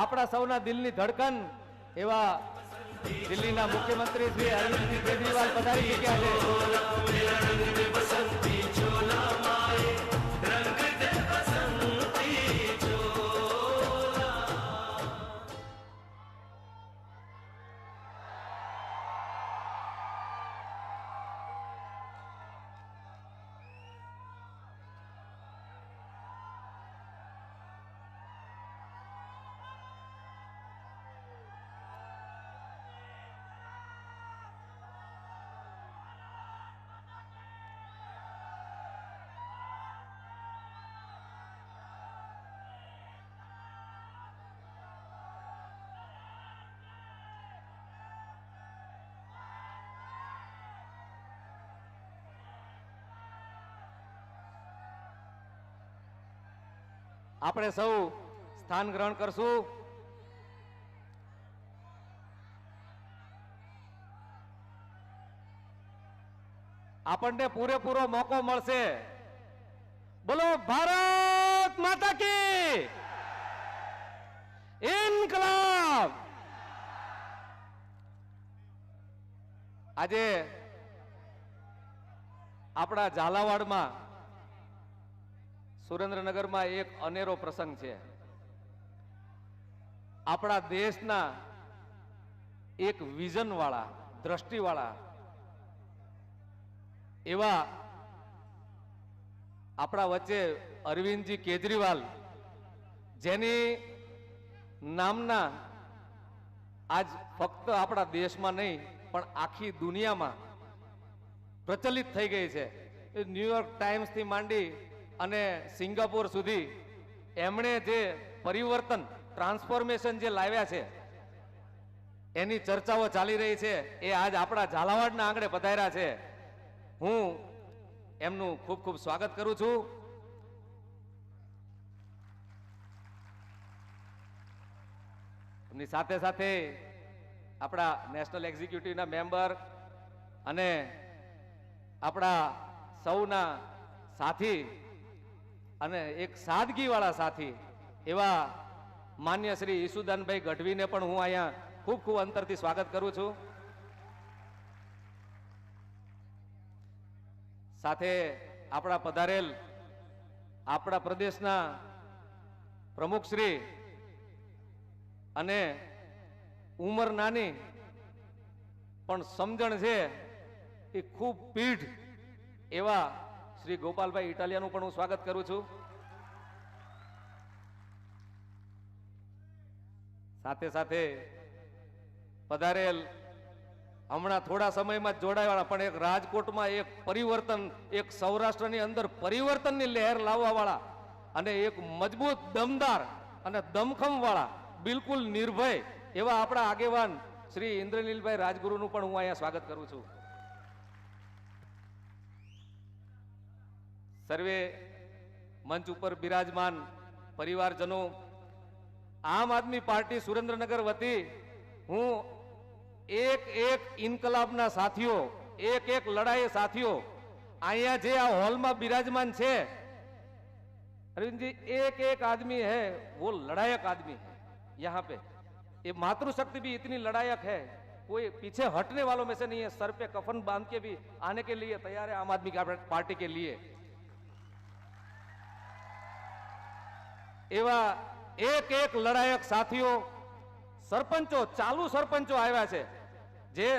આપણા સૌના દિલની ધડકન એવા દિલ્હીના મુખ્યમંત્રી શ્રી અરવિંદ કેજરીવાલ પધારી ચૂક્યા છે। આપણે સૌ સ્થાન ગ્રહણ કરશું। આપણને પૂરેપૂરો મોકો મળશે। બોલો ભારત માતા કી ઇન્કલાબ। આજે આપણા ઝાલાવાડમાં સુરેન્દ્રનગરમાં એક અનેરો પ્રસંગ છે। આપણા દેશના એક વિઝન વાળા, દ્રષ્ટિવાળા એવા આપણા વચ્ચે અરવિંદજી કેજરીવાલ, જેની નામના આજ ફક્ત આપણા દેશમાં નહીં પણ આખી દુનિયામાં પ્રચલિત થઈ ગઈ છે। ન્યુયોર્ક ટાઈમ્સ થી માંડી અને સિંગાપોર સુધી એમણે જે પરિવર્તન, ટ્રાન્સફોર્મેશન જે લાવ્યા છે એની ચર્ચાઓ ચાલી રહી છે। એ આજ આપણા ઝાલાવાડના આંગણે પધાર્યા છે। હું એમનું ખૂબ ખૂબ સ્વાગત કરું છું। એમની સાથે સાથે આપણા નેશનલ એક્ઝિક્યુટિવના મેમ્બર અને આપણા સૌના સાથી અને એક સાદગી વાળા સાથી એવા માન્ય શ્રી ઈસુદાનભાઈ ગઢવીને પણ હું અહીંયા ખૂબ ખૂબ અંતરથી સ્વાગત કરું છું। સાથે આપણા પધારેલ આપણા પ્રદેશના પ્રમુખ શ્રી અને ઉંમર નાની પણ સમજણ છે એ ખૂબ પીઢ એવા શ્રી ગોપાલભાઈ ઇટાલિયાનું પણ હું સ્વાગત કરું છું। સાથે સાથે પધારેલ હમણાં થોડા સમયમાં જોડાયા પણ એક રાજકોટમાં એક પરિવર્તન, એક સૌરાષ્ટ્રની અંદર પરિવર્તનની લહેર લાવવા વાળા અને એક મજબૂત, દમદાર અને દમખમ વાળા, બિલકુલ નિર્ભય એવા આપણા આગેવાન શ્રી ઇન્દ્રનીલભાઈ રાજગુરુનું પણ હું અહીંયા સ્વાગત કરું છું। સર્વે મંચ ઉપર બિરાજમાન પરિવારજનો, આમ આદમી પાર્ટી સુરેન્દ્રનગર વતી હું એક એક ઇન્કલાબના સાથીઓ, એક એક લડાઈ સાથીઓ અહીંયા જે આ હોલમાં બિરાજમાન છે, अरविंद जी, एक एक आदमी है वो लड़ायक आदमी है। यहाँ पे ये मातृशक्ति भी इतनी लड़ायक है, कोई पीछे हटने वालों में से नहीं है। सर पे कफन बांध के भी आने के लिए तैयार है आम आदमी पार्टी के लिए। एवा एक एक लड़ायक साथियों, सरपंचो, चालू सरपंचो आव्या छे, जे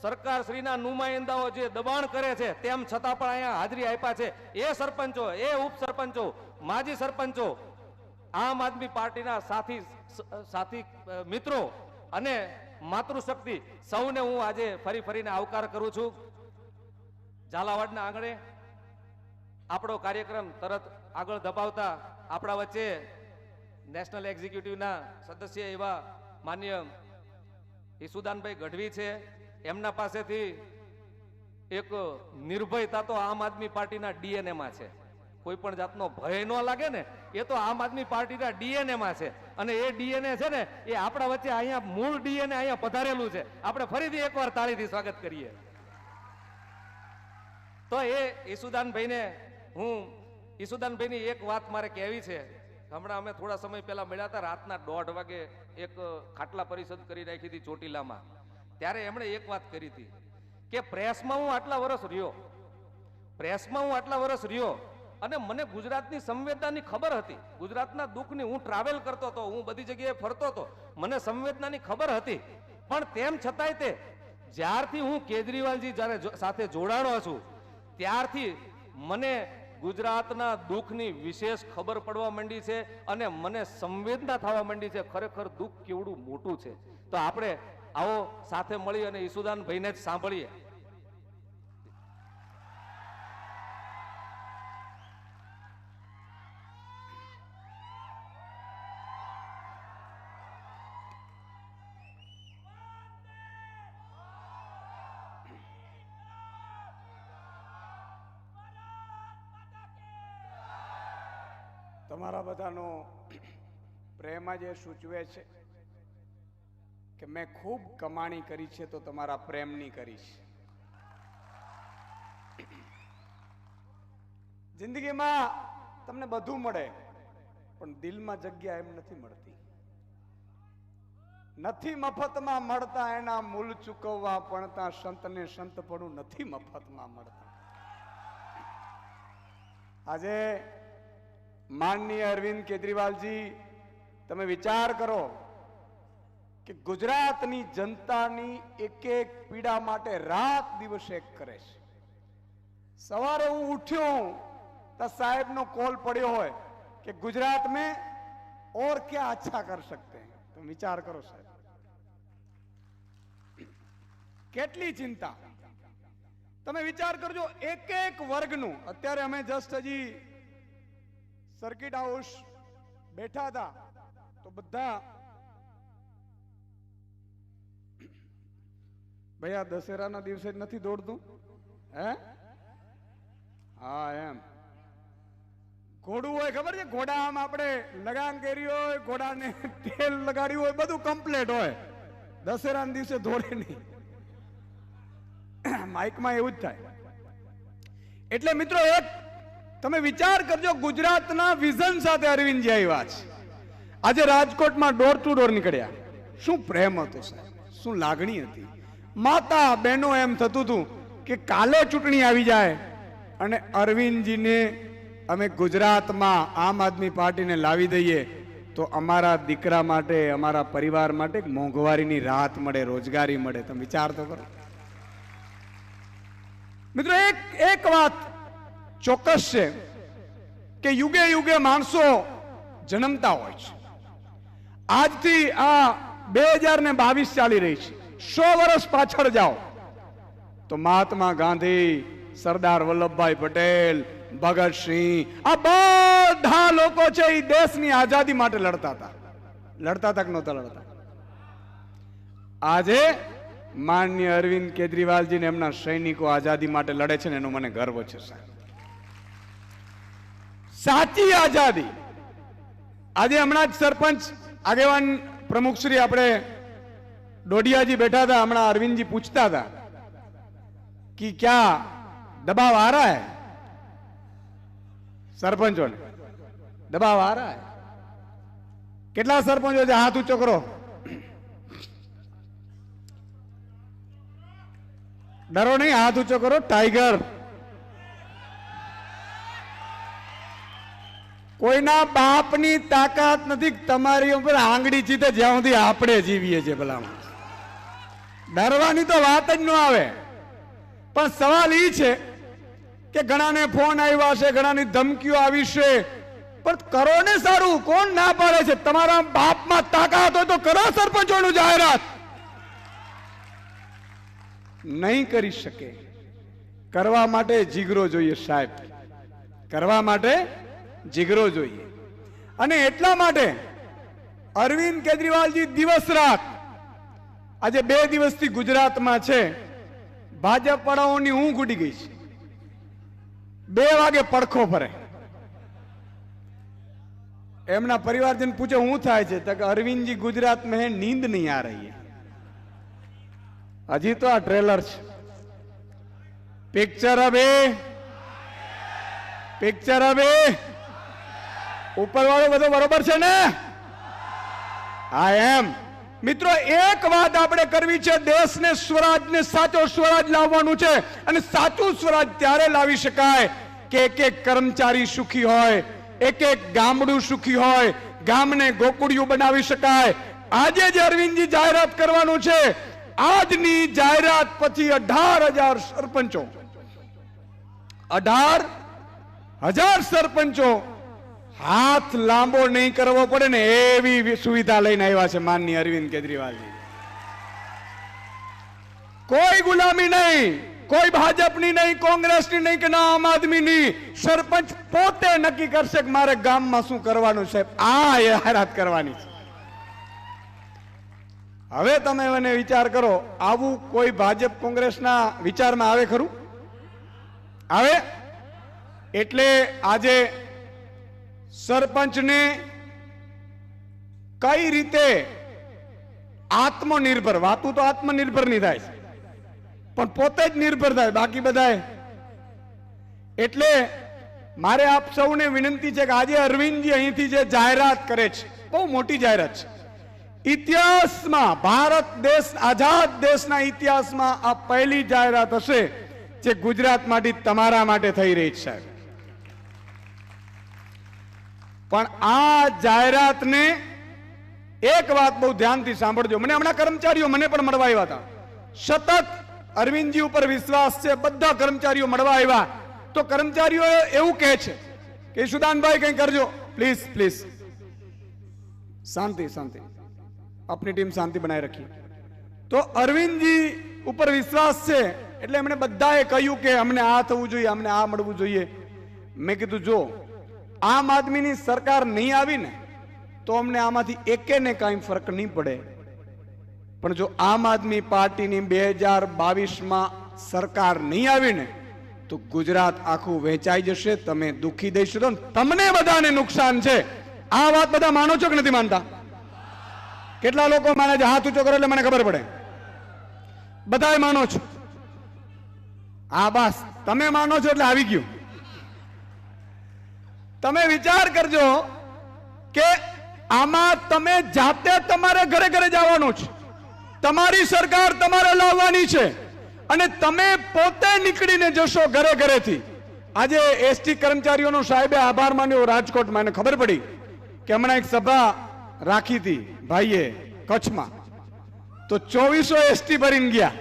सरकार श्रीना नुमाइंदाओ जे दबाण करे छे तेम छतां पण अहींया हाजरी आप्या छे। ए सरपंचो, ए उपसरपंचो, माजी सरपंचो, आम आदमी पार्टीना साथी साथी मित्रों अने मातृशक्ति सौने हूँ आजे फरी फरीने आवकार करूं छूं। झालावाड़ना आंगणे आपणो कार्यक्रम तरत आगळ धपावता आपणा वच्चे नेशनल एक्झिक्युटिवना सदस्य एवा मान्य ईसुदानभाई गढ़वी छे। एमना पासेथी एक निर्भयता तो आम आदमी पार्टीना डीएनए में छे। कोई पण जातनो भय न लागे ने, ये तो आम आदमी पार्टीना डीएनए में छे। अने ए डीएनए छे ने ए आपणा वच्चे अहींया मूळ डीएनए अहींया पधारेलुं छे। आपणे फरीथी एकवार ताळीथी स्वागत करीए। तो ए ईसुदानभाई ने हूँ ईसुदानभाई नी एक बात मारे कहेवी छे। હમણાં અમે થોડા સમય પહેલા મળ્યા હતા, રાતના 1:30 વાગે એક ખાટલા પરિષદ કરી રાખી હતી ચોટીલામાં. ત્યારે એમણે એક વાત કરી હતી કે પ્રેસમાં હું આટલા વર્ષ રહ્યો અને મને ગુજરાતની સંવેદનાની ખબર હતી, ગુજરાતના દુઃખની, હું ટ્રાવેલ કરતો હતો, હું બધી જગ્યાએ ફરતો હતો, મને સંવેદનાની ખબર હતી. પણ તેમ છતાંય તે જ્યારથી હું કેજરીવાલજી જ્યારે સાથે જોડાણો છું ત્યારથી મને ગુજરાતના દુઃખની વિશેષ ખબર પડવા માંડી છે અને મને સંવેદના થવા માંડી છે ખરેખર દુઃખ કેવડું મોટું છે. તો આપણે આવો સાથે મળી અને ઈસુદાનભાઈને જ સાંભળીએ. તમારા બધાનો પ્રેમ જ એ સૂચવે છે કે મેં ખૂબ કમાણી કરી છે તો તમારા પ્રેમની કરી છે. જિંદગીમાં તમને બધું મળે પણ દિલમાં જગ્યા એમ નથી મળતી. નથી મફતમાં મળતા એના મૂલ ચૂકવવા પડતા, સંતને સંતપણું નથી મફતમાં મળતા. આજે માનનીય અરવિંદ કેજરીવાલજી, તમે વિચાર કરો કે ગુજરાતની જનતાની એક એક પીડા માટે રાત દિવસ એક કરે છે. સવારે હું ઉઠ્યો તો સાહેબનો કોલ પડ્યો હોય કે ગુજરાત में और क्या अच्छा कर सकते हैं. તો વિચાર કરો સાહેબ, કેટલી ચિંતા. તમે વિચાર કરજો એક એક વર્ગનું. અત્યારે અમે જસ્ટ હજી સર્કિટ હાઉસ બેઠા હતા તો બધા ભાઈ આ દશેરાના દિવસે જ નથી દોડતું હે? હા એમ ઘોડું હોય ખબર છે, ઘોડા આમ આપણે લગામ કરી હોય, ઘોડાને તેલ લગાડ્યું હોય, બધું કમ્પ્લીટ હોય, દશેરાના દિવસે દોડે નહીં. માઇકમાં એવું જ થાય. એટલે મિત્રો એક તમે વિચાર કરજો, ગુજરાતના વિઝન સાથે અરવિંદજી આવ્યા છે. આજે રાજકોટમાં ડોર ટુ ડોર નીકળ્યા. શું પ્રેમ હતો સાહેબ, શું લાગણી હતી. માતા બહેનો એમ થતું હતું કે કાલે ચૂંટણી આવી જાય અને અરવિંદજીને અમે ગુજરાતમાં આમ આદમી પાર્ટીને લાવી દઈએ તો અમારા દીકરા માટે, અમારા પરિવાર માટે મોંઘવારીની રાહત મળે, રોજગારી મળે. તમે વિચાર તો કરો મિત્રો. એક વાત ચોક્કસ છે કે યુગે યુગે માણસો જન્મતા હોય છે. આજથી આ 2022 ચાલી રહી છે. 100 વર્ષ પાછળ જાઓ તો મહાત્મા ગાંધી, સરદાર વલ્લભભાઈ પટેલ, ભગતસિંહ, આ બધા લોકો છે એ દેશની આઝાદી માટે લડતા હતા. લડતા હતા કે નહોતા લડતા? આજે માનનીય અરવિંદ કેજરીવાલજી ને એમના સૈનિકો આઝાદી માટે લડે છે ને એનો મને ગર્વ છે સાહેબ. સાચી આઝાદી. આજે હમણાં જ સરપંચ આગેવાન પ્રમુખ શ્રી આપણે ડોડિયાજી બેઠા હતા, હમણાં અરવિંદજી પૂછતા હતા कि क्या दबाव आ रहा है सरपंचों ने? दबाव आ रहा है? કેટલા સરપંચો છે હાથ ઊંચો કરો. ડરો નહીં, હાથ ઊંચો કરો. ટાઈગર કોઈના બાપની તાકાત નથી તમારી ઉપર આંગળી ચીતે જ્યાં સુધી આપણે જીવીએ છીએ. ભલામણ ડરવાની તો વાત જ ન આવે. પણ સવાલ એ છે કે ઘણાને ફોન આવ્યા છે, ઘણાની ધમકીઓ આવી છે, પણ કરો ને સારું. કોણ ના પાડે છે? તમારા બાપમાં તાકાત હોય તો કરો સરપંચોનું જાહેરાત. નહીં કરી શકે. કરવા માટે જીગરો જોઈએ સાહેબ, કરવા માટે જીગરો જોઈએ. અને એટલા માટે અરવિંદ કેજરીવાલજી દિવસ રાત આજે 2 દિવસથી ગુજરાતમાં છે. ભાજપ વાળાઓની ઊંઘ ઉડી ગઈ છે. 2 વાગે પડખો ફરે. એમના પરિવારજન પૂછે શું થાય છે? તો કે અરવિંદજી ગુજરાત में है, नींद नहीं आ रही है. હજી તો આ ટ્રેલર છે. પિક્ચર હવે ઉપરવાળો બધો બરોબર છે ને? હા એમ. મિત્રો એક વાત આપણે કરવી છે, દેશને સ્વરાજને સાચો સ્વરાજ લાવવાનું છે અને સાચું સ્વરાજ ત્યારે લાવી શકાય કે એક એક કર્મચારી સુખી હોય, એક એક ગામડું સુખી હોય, ગામને ગોકુળિયું બનાવી શકાય. આજે જે અરવિંદજી જાહેરાત કરવાનું છે, આજની જાહેરાત પછી 18,000 સરપંચો, 18,000 સરપંચો હાથ લાંબો નહીં કરવો પડે ને એવી સુવિધા લઈને આવ્યા છે માનનીય અરવિંદ કેજરીવાલજી. કોઈ ગુલામી નહીં, કોઈ ભાજપની નહીં, કોંગ્રેસની નહીં કે ના આમ આદમીની. સરપંચ પોતે નક્કી કરશે કે મારે ગામમાં શું કરવાનું છે, આ જાહેરાત કરવાની છે. હવે તમે મને વિચાર કરો, આવું કોઈ ભાજપ કોંગ્રેસના વિચારમાં આવે ખરું? આવે? એટલે આજે સરપંચને કઈ રીતે આત્મનિર્ભર, વાતું તો આત્મનિર્ભર નહીં થાય પણ પોતે જ નિર્ભર થાય, બાકી બધાય. એટલે મારે આપ સૌને વિનંતી છે કે આજે અરવિંદજી અહીંથી જે જાહેરાત કરે છે, બહુ મોટી જાહેરાત છે. ઇતિહાસમાં, ભારત દેશ, આઝાદ દેશના ઇતિહાસમાં આ પહેલી જાહેરાત હશે જે ગુજરાતમાંથી તમારા માટે થઈ રહી છે સાહેબ. પણ આ જાહેરાતને એક વાત બહુ ધ્યાનથી સાંભળજો. મને હમણાં કર્મચારીઓ મને પણ મળવા આવ્યા હતા. સતત અરવિંદજી ઉપર વિશ્વાસ છે, બધા કર્મચારીઓ મળવા આવ્યા તો કર્મચારીઓ એવું કહે છે કે સુદાનભાઈ કંઈ કરજો, પ્લીઝ પ્લીઝ. શાંતિ શાંતિ, આપની ટીમ શાંતિ બનાવી રાખી. તો અરવિંદજી ઉપર વિશ્વાસ છે એટલે એમણે બધાએ કહ્યું કે અમને આ થવું જોઈએ, અમને આ મળવું જોઈએ. મેં કીધું જો આમ આદમીની સરકાર નહીં આવી ને તો અમને આમાંથી એકેને કાંઈ ફરક નહીં પડે. પણ જો આમ આદમી પાર્ટીની 2022માં સરકાર નહીં આવી ને તો ગુજરાત આખું વેચાઈ જશે. તમે દુખી દઈશું તો તમને બધાને નુકસાન છે. આ વાત બધા માનો છો કે નથી માનતા? કેટલા લોકો માને છે? હાથ ઊંચો કરો એટલે મને ખબર પડે. બધાએ માનો છો? હા બસ, તમે માનો છો એટલે આવી ગયું. તમે વિચાર કરજો કે આમાં તમે જાતે તમારે ઘરે ઘરે જવાનું છે, તમારી સરકાર તમારે લાવવાની છે અને તમે પોતે નીકળીને જશો ઘરે ઘરેથી. આજે એસટી કર્મચારીઓનો સાહેબે આભાર માન્યો રાજકોટમાં. એને ખબર પડી કે હમણાં એક સભા રાખી હતી ભાઈએ કચ્છમાં, તો 2400 એસટી ભરીને ગયા.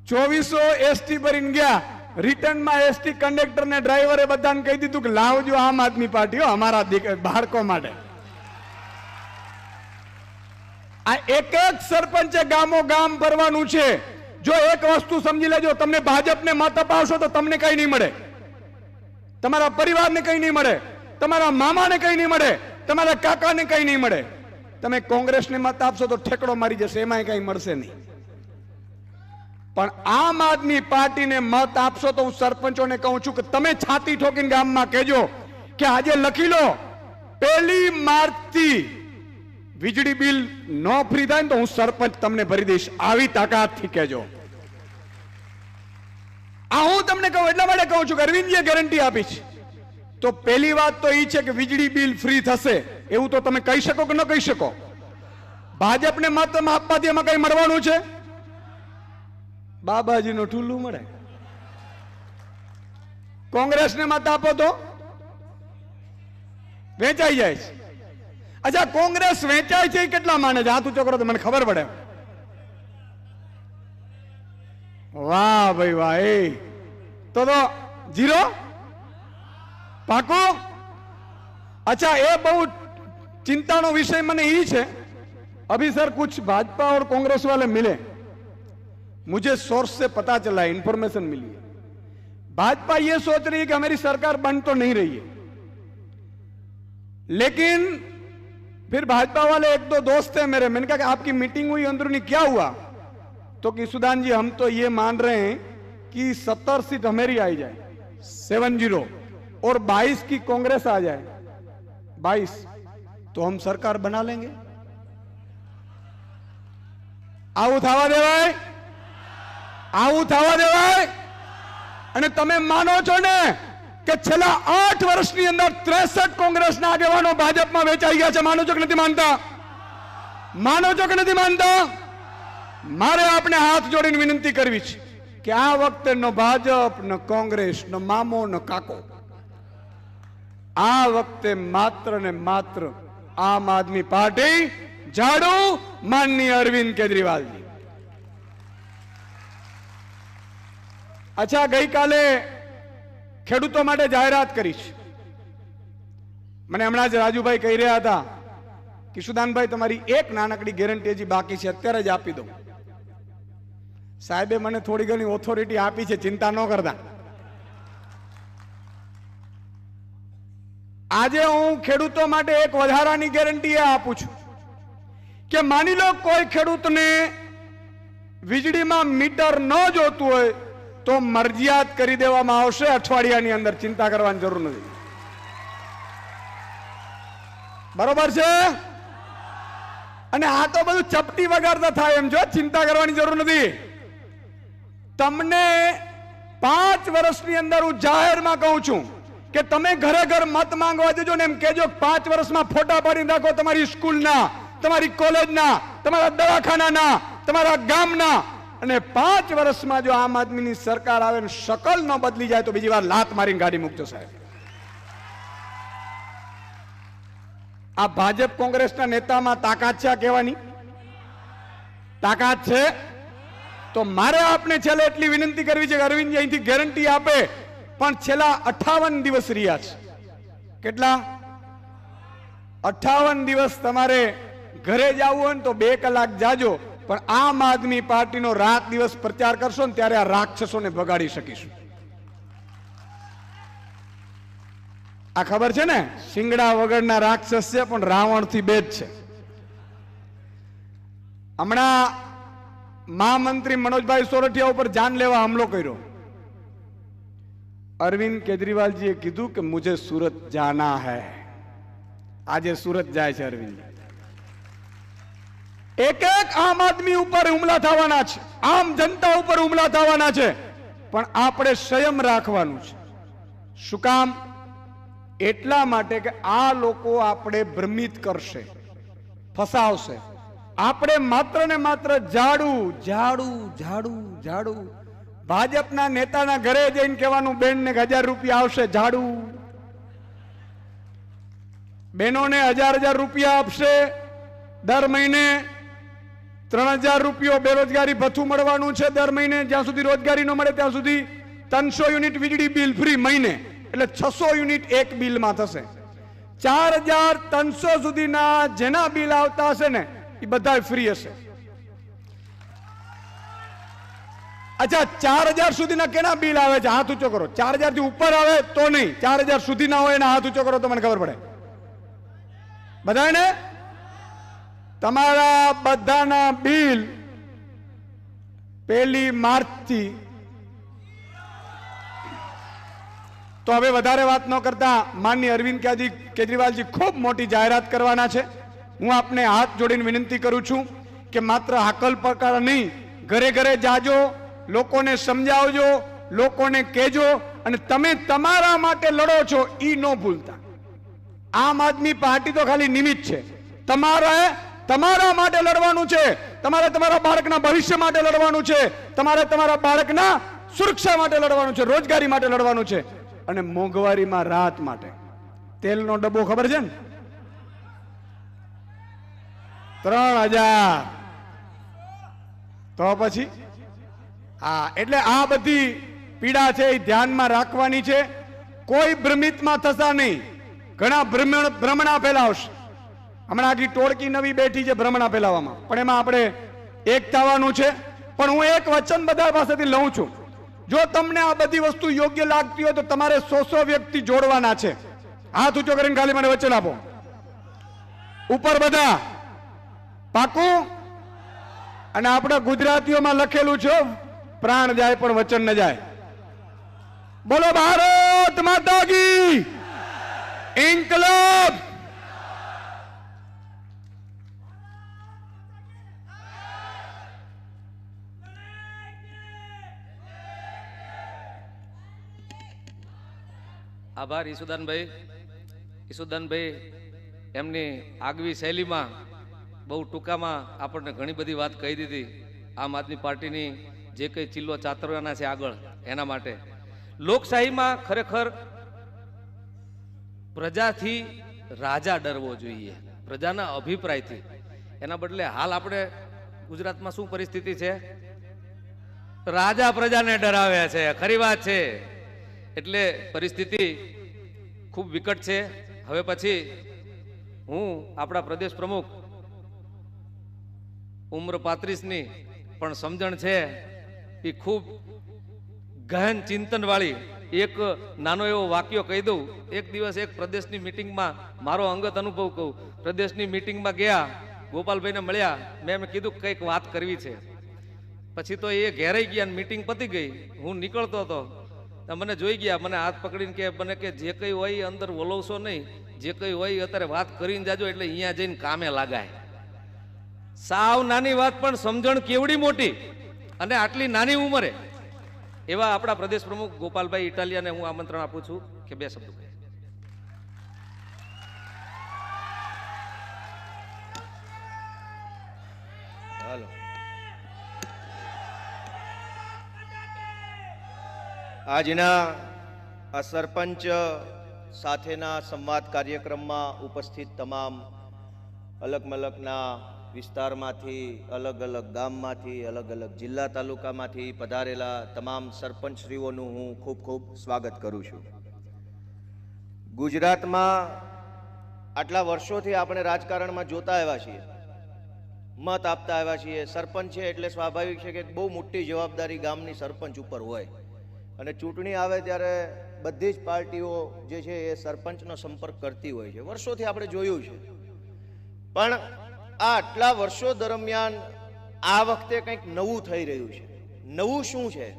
2400 એસટી ભરીને ગયા. રિટર્નમાં એસટી કંડક્ટર ને ડ્રાઈવરે બધાને કહી દીધું કે લાવજો આમ આદમી પાર્ટીઓ અમારા બાળકો માટે. આ એક એક સરપંચે ગામો ગામ ભરવાનું છે. જો એક વસ્તુ સમજી લેજો, તમને ભાજપને મત અપાવશો તો તમને કઈ નહીં મળે, તમારા પરિવારને કઈ નહીં મળે, તમારા મામાને કઈ નહીં મળે, તમારા કાકાને કઈ નહીં મળે. તમે કોંગ્રેસને મત આપશો તો ઠેકડો મારી જશે, એમાંય કઈ મળશે નહીં. પણ આમ આદમી પાર્ટીને મત આપશો તો હું સરપંચોને કહું છું કે તમે છાતી ઠોકીને ગામમાં કહેજો કે આજે લખી લો 1 માર્ચથી વીજળી બિલ નો ફ્રી થાય ને તો હું સરપંચ તમને ભરી દઈશ. આવી તાકાતથી કહેજો. આ હું તમને કહું એટલા માટે કહું છું કે અરવિંદજીએ ગેરંટી આપી છે. તો પહેલી વાત તો એ છે કે વીજળી બિલ ફ્રી થશે એવું તો તમે કહી શકો કે ન કહી શકો? ભાજપને મત આપવાથી એમાં કઈ મળવાનું છે? બાબાજીનું ઠુલ્લું મળે. કોંગ્રેસને મત આપો તો વેચાઈ જાય છે. અચ્છા, કોંગ્રેસ વેચાય છે કેટલા માને છે? હાથ ઊંચો કરો તો મને ખબર પડે. વાહ ભાઈ વાહ. તો જીરો પાકું? अच्छा, ये बहुत चिंता नो विषय मैंने यही है। अभी सर कुछ भाजपा और कांग्रेस वाले मिले, मुझे सोर्स से पता चला है, इंफॉर्मेशन मिली है। भाजपा ये सोच रही है कि हमारी सरकार बन तो नहीं रही है, लेकिन फिर भाजपा वाले एक दो दोस्त थे मेरे, मैंने कहा कि आपकी मीटिंग हुई अंदरूनी, क्या हुआ? तो कि सुदान जी हम तो ये मान रहे हैं कि 70 सीट हमारी आई जाए 70 और 22 की कांग्रेस आ जाए 22, तो हम सरकार बना लेंगे। આવું થવા દેવાય? આવું થવા દેવાય? અને તમે માનો છો ને કે છેલ્લા 8 વર્ષની અંદર 63 કોંગ્રેસના આગેવાનો ભાજપમાં વેચાઈ ગયા છે. માનો છો કે નથી માનતા? માનો છો કે નથી માનતા? મારે આપણે હાથ જોડીને વિનંતી કરવી છે કે આ વખતે ન ભાજપ, ન કોંગ્રેસ, ન મામો, ન કાકો, આ વખતે માત્ર ને માત્ર આમ આદમી પાર્ટી, ઝાડુ, માનનીય અરવિંદ કેજરીવાલજી. અચ્છા, ગઈકાલે ખેડૂતો માટે જાહેરાત કરી છે. મને હમણાં જ રાજુભાઈ કહી રહ્યા હતા કે સુદાનભાઈ તમારી એક નાનકડી ગેરંટી હજી બાકી છે, અત્યારે જ આપી દો. સાહેબે મને થોડી ઘણી ઓથોરિટી આપી છે, ચિંતા ન કરતા. આજે હું ખેડૂતો માટે એક વધારાની ગેરંટી એ આપું છું કે માની લો કોઈ ખેડૂતને વીજળીમાં મીટર ન જોતું હોય તો મરજિયાત કરી દેવામાં આવશે અઠવાડિયાની અંદર. ચિંતા કરવાની જરૂર નથી. બરોબર છે? અને આ તો બધું ચપટી વગાડતા થાય એમ છો, ચિંતા કરવાની જરૂર નથી. તમને 5 વર્ષની અંદર હું જાહેરમાં કહું છું કે તમે ઘરે ઘર મત માંગવા જજો ને એમ કહેજો 5 વર્ષમાં ફોટા પાડીને રાખો તમારી સ્કૂલના, તમારી કોલેજના, તમારા દવાખાનાના, તમારા ગામના. અને 5 વર્ષમાં જો આમ આદમીની સરકાર આવે ને શકલ ન બદલી જાય તો બીજી વાર લાત મારીને ગાડી મૂકજો સાહેબ. આ ભાજપ કોંગ્રેસના નેતામાં તાકાત છે આ કહેવાની? તાકાત છે? તો મારે આપને છેલ્લે એટલી વિનંતી કરવી છે કે અરવિંદજી અહીંથી ગેરંટી આપે, પણ છેલ્લા 58 દિવસ રહ્યા છે. કેટલા? 58 દિવસ તમારે ઘરે જવું હોય ને તો 2 કલાક જાજો, પણ આમ આદમી પાર્ટીનો રાત દિવસ પ્રચાર કરશો ને ત્યારે આ રાક્ષસોને ભગાડી શકીશું. આ ખબર છે ને, શિંગડા વગરના રાક્ષસ છે પણ રાવણથી બેજ છે. હમણાં મહામંત્રી મનોજભાઈ સોરઠિયા ઉપર જાન લેવા હુમલો કર્યો. અરવિંદ કેજરીવાલજીએ કીધું કે મુझे सूरत जाना है. આજે સુરત જાય છે અરવિંદ. એક એક આમ આદમી ઉપર હુમલા થવાના છે, આમ જનતા ઉપર હુમલા થવાના છે, પણ આપણે સંયમ રાખવાનું છે. શું કામ? એટલા માટે કે આ લોકો આપણે ભ્રમિત કરશે, ફસાવશે. આપણે માત્ર ને માત્ર ઝાડુ ઝાડુ ઝાડુ ઝાડુ. ભાજપના નેતાના ઘરે જઈને કહેવાનું બેન ને 1000 રૂપિયા આવશે, ઝાડુ. બહેનોને 1000 રૂપિયા આપશે દર મહિને. 3000 રૂપિયો બેરોજગારી ભથ્થું મળવાનું છે દર મહિને. જ્યાં સુધી રોજગારી ન મળે ત્યાં સુધી 300 યુનિટ વીજળી બિલ ફ્રી મહિને, એટલે 600 યુનિટ એક બિલમાં થશે. 4300 સુધીના જેના બિલ આવતા હશે ને એ બધા ફ્રી હશે. અચ્છા, 4000 સુધીના કેના બિલ આવે છે? હાથ ઊંચો કરો. 4000 થી ઉપર આવે તો નહીં, 4000 સુધીના હોય એના હાથ ઊંચો કરો તો મને ખબર પડે. બધાને તમારા બધાના બિલ 1 માર્ચથી, તો હવે વધારે વાત ન કરતા માનનીય અરવિંદ કેજરીવાલજી ખૂબ મોટી જાહેરાત કરવાના છે. હું આપને હાથ જોડીને વિનંતી કરું છું કે માત્ર હાકલ પ્રકાર નહીં, ઘરે ઘરે જાજો, લોકોને સમજાવજો, લોકોને કહેજો, અને તમે તમારા માટે લડો છો ઈ ન ભૂલતા. આમ આદમી પાર્ટી તો ખાલી નિમિત્ત છે. તમારે તમારા માટે લડવાનું છે, તમારે તમારા બાળકના ભવિષ્ય માટે લડવાનું છે, તમારે તમારા બાળકના સુરક્ષા માટે લડવાનું છે, રોજગારી માટે લડવાનું છે, અને મોંઘવારીમાં રાહત માટે. તેલનો ડબ્બો ખબર છે ને? 3000. તો પછી હા, એટલે આ બધી પીડા છે એ ધ્યાનમાં રાખવાની છે. કોઈ ભ્રમિતમાં થતા નહીં. ઘણા ભ્રમણા ફેલાવશે. હમણાં આખી ટોળકી નવી બેઠી છે ભ્રમણા ફેલાવવામાં, પણ એમાં આપણે એક થવાનું છે. પણ હું એક વચન બધા પાસેથી લઉં છું, જો તમને આ બધી વસ્તુ યોગ્ય લાગતી હોય તો તમારે 100 વ્યક્તિ જોડવાના છે. હાથ ઊંચો કરીને ખાલી મને વચન આપો. ઉપર બધા પાકું? અને આપણા ગુજરાતીઓમાં લખેલું છે, પ્રાણ જાય પણ વચન ન જાય. બોલો ભારત માતા કી ઇન્કલાબ. આભાર ઈસુદાનભાઈ એમની આગવી શૈલીમાં બહુ ટૂંકામાં આપણને ઘણી બધી વાત કહી દીધી આમ આદમી પાર્ટીની જે કંઈ ચિલ્લો ચાતરવાના છે આગળ એના માટે. લોકશાહીમાં ખરેખર પ્રજાથી રાજા ડરવો જોઈએ, પ્રજાના અભિપ્રાયથી. એના બદલે હાલ આપણે ગુજરાતમાં શું પરિસ્થિતિ છે? રાજા પ્રજાને ડરાવે છે. ખરી વાત છે. એટલે પરિસ્થિતિ ખૂબ વિકટ છે. હવે પછી હું આપણા પ્રદેશ પ્રમુખ ઉંમર 35ની પણ સમજણ છે એ ખૂબ ગહન ચિંતન વાળી એક નાનો એવો વાક્યો કહી દઉં. એક દિવસ એક પ્રદેશની મિટિંગમાં મારો અંગત અનુભવ કહું. પ્રદેશની મિટિંગમાં ગયા, ગોપાલભાઈને મળ્યા, મેં એમને કીધું કંઈક વાત કરવી છે. પછી તો એ ઘેરાઈ ગયા, મીટિંગ પતી ગઈ. હું નીકળતો હતો, મને જોઈ ગયા, મને હાથ પકડીને કે મને કે જે કંઈ હોય અંદર વલોવશો નહીં, જે કંઈ હોય અત્યારે વાત કરીને જાજો એટલે અહીંયા જઈને કામે લાગાય. સાવ નાની વાત પણ સમજણ કેવડી મોટી, અને આટલી નાની ઉંમરે એવા આપણા પ્રદેશ પ્રમુખ ગોપાલભાઈ ઇટાલિયાને હું આમંત્રણ આપું છું કે બે શબ્દો કહે. હાલો. આજના આ સરપંચ સાથેના સંવાદ કાર્યક્રમમાં ઉપસ્થિત તમામ અલગ મલકના વિસ્તારમાંથી, અલગ અલગ ગામમાંથી, અલગ અલગ જિલ્લા તાલુકામાંથી પધારેલા તમામ સરપંચશ્રીઓનું હું ખૂબ ખૂબ સ્વાગત કરું છું. ગુજરાતમાં આટલા વર્ષોથી આપણે રાજકારણમાં જોતા આવ્યા છીએ, મત આપતા આવ્યા છીએ. સરપંચ છે એટલે સ્વાભાવિક છે કે બહુ મોટી જવાબદારી ગામની સરપંચ ઉપર હોય, અને ચૂંટણી આવે ત્યારે બધી જ પાર્ટીઓ જે છે એ સરપંચનો સંપર્ક કરતી હોય છે. વર્ષોથી આપણે જોયું છે. પણ આ આટલા વર્ષો દરમિયાન આ વખતે કંઈક નવું થઈ રહ્યું છે. નવું શું છે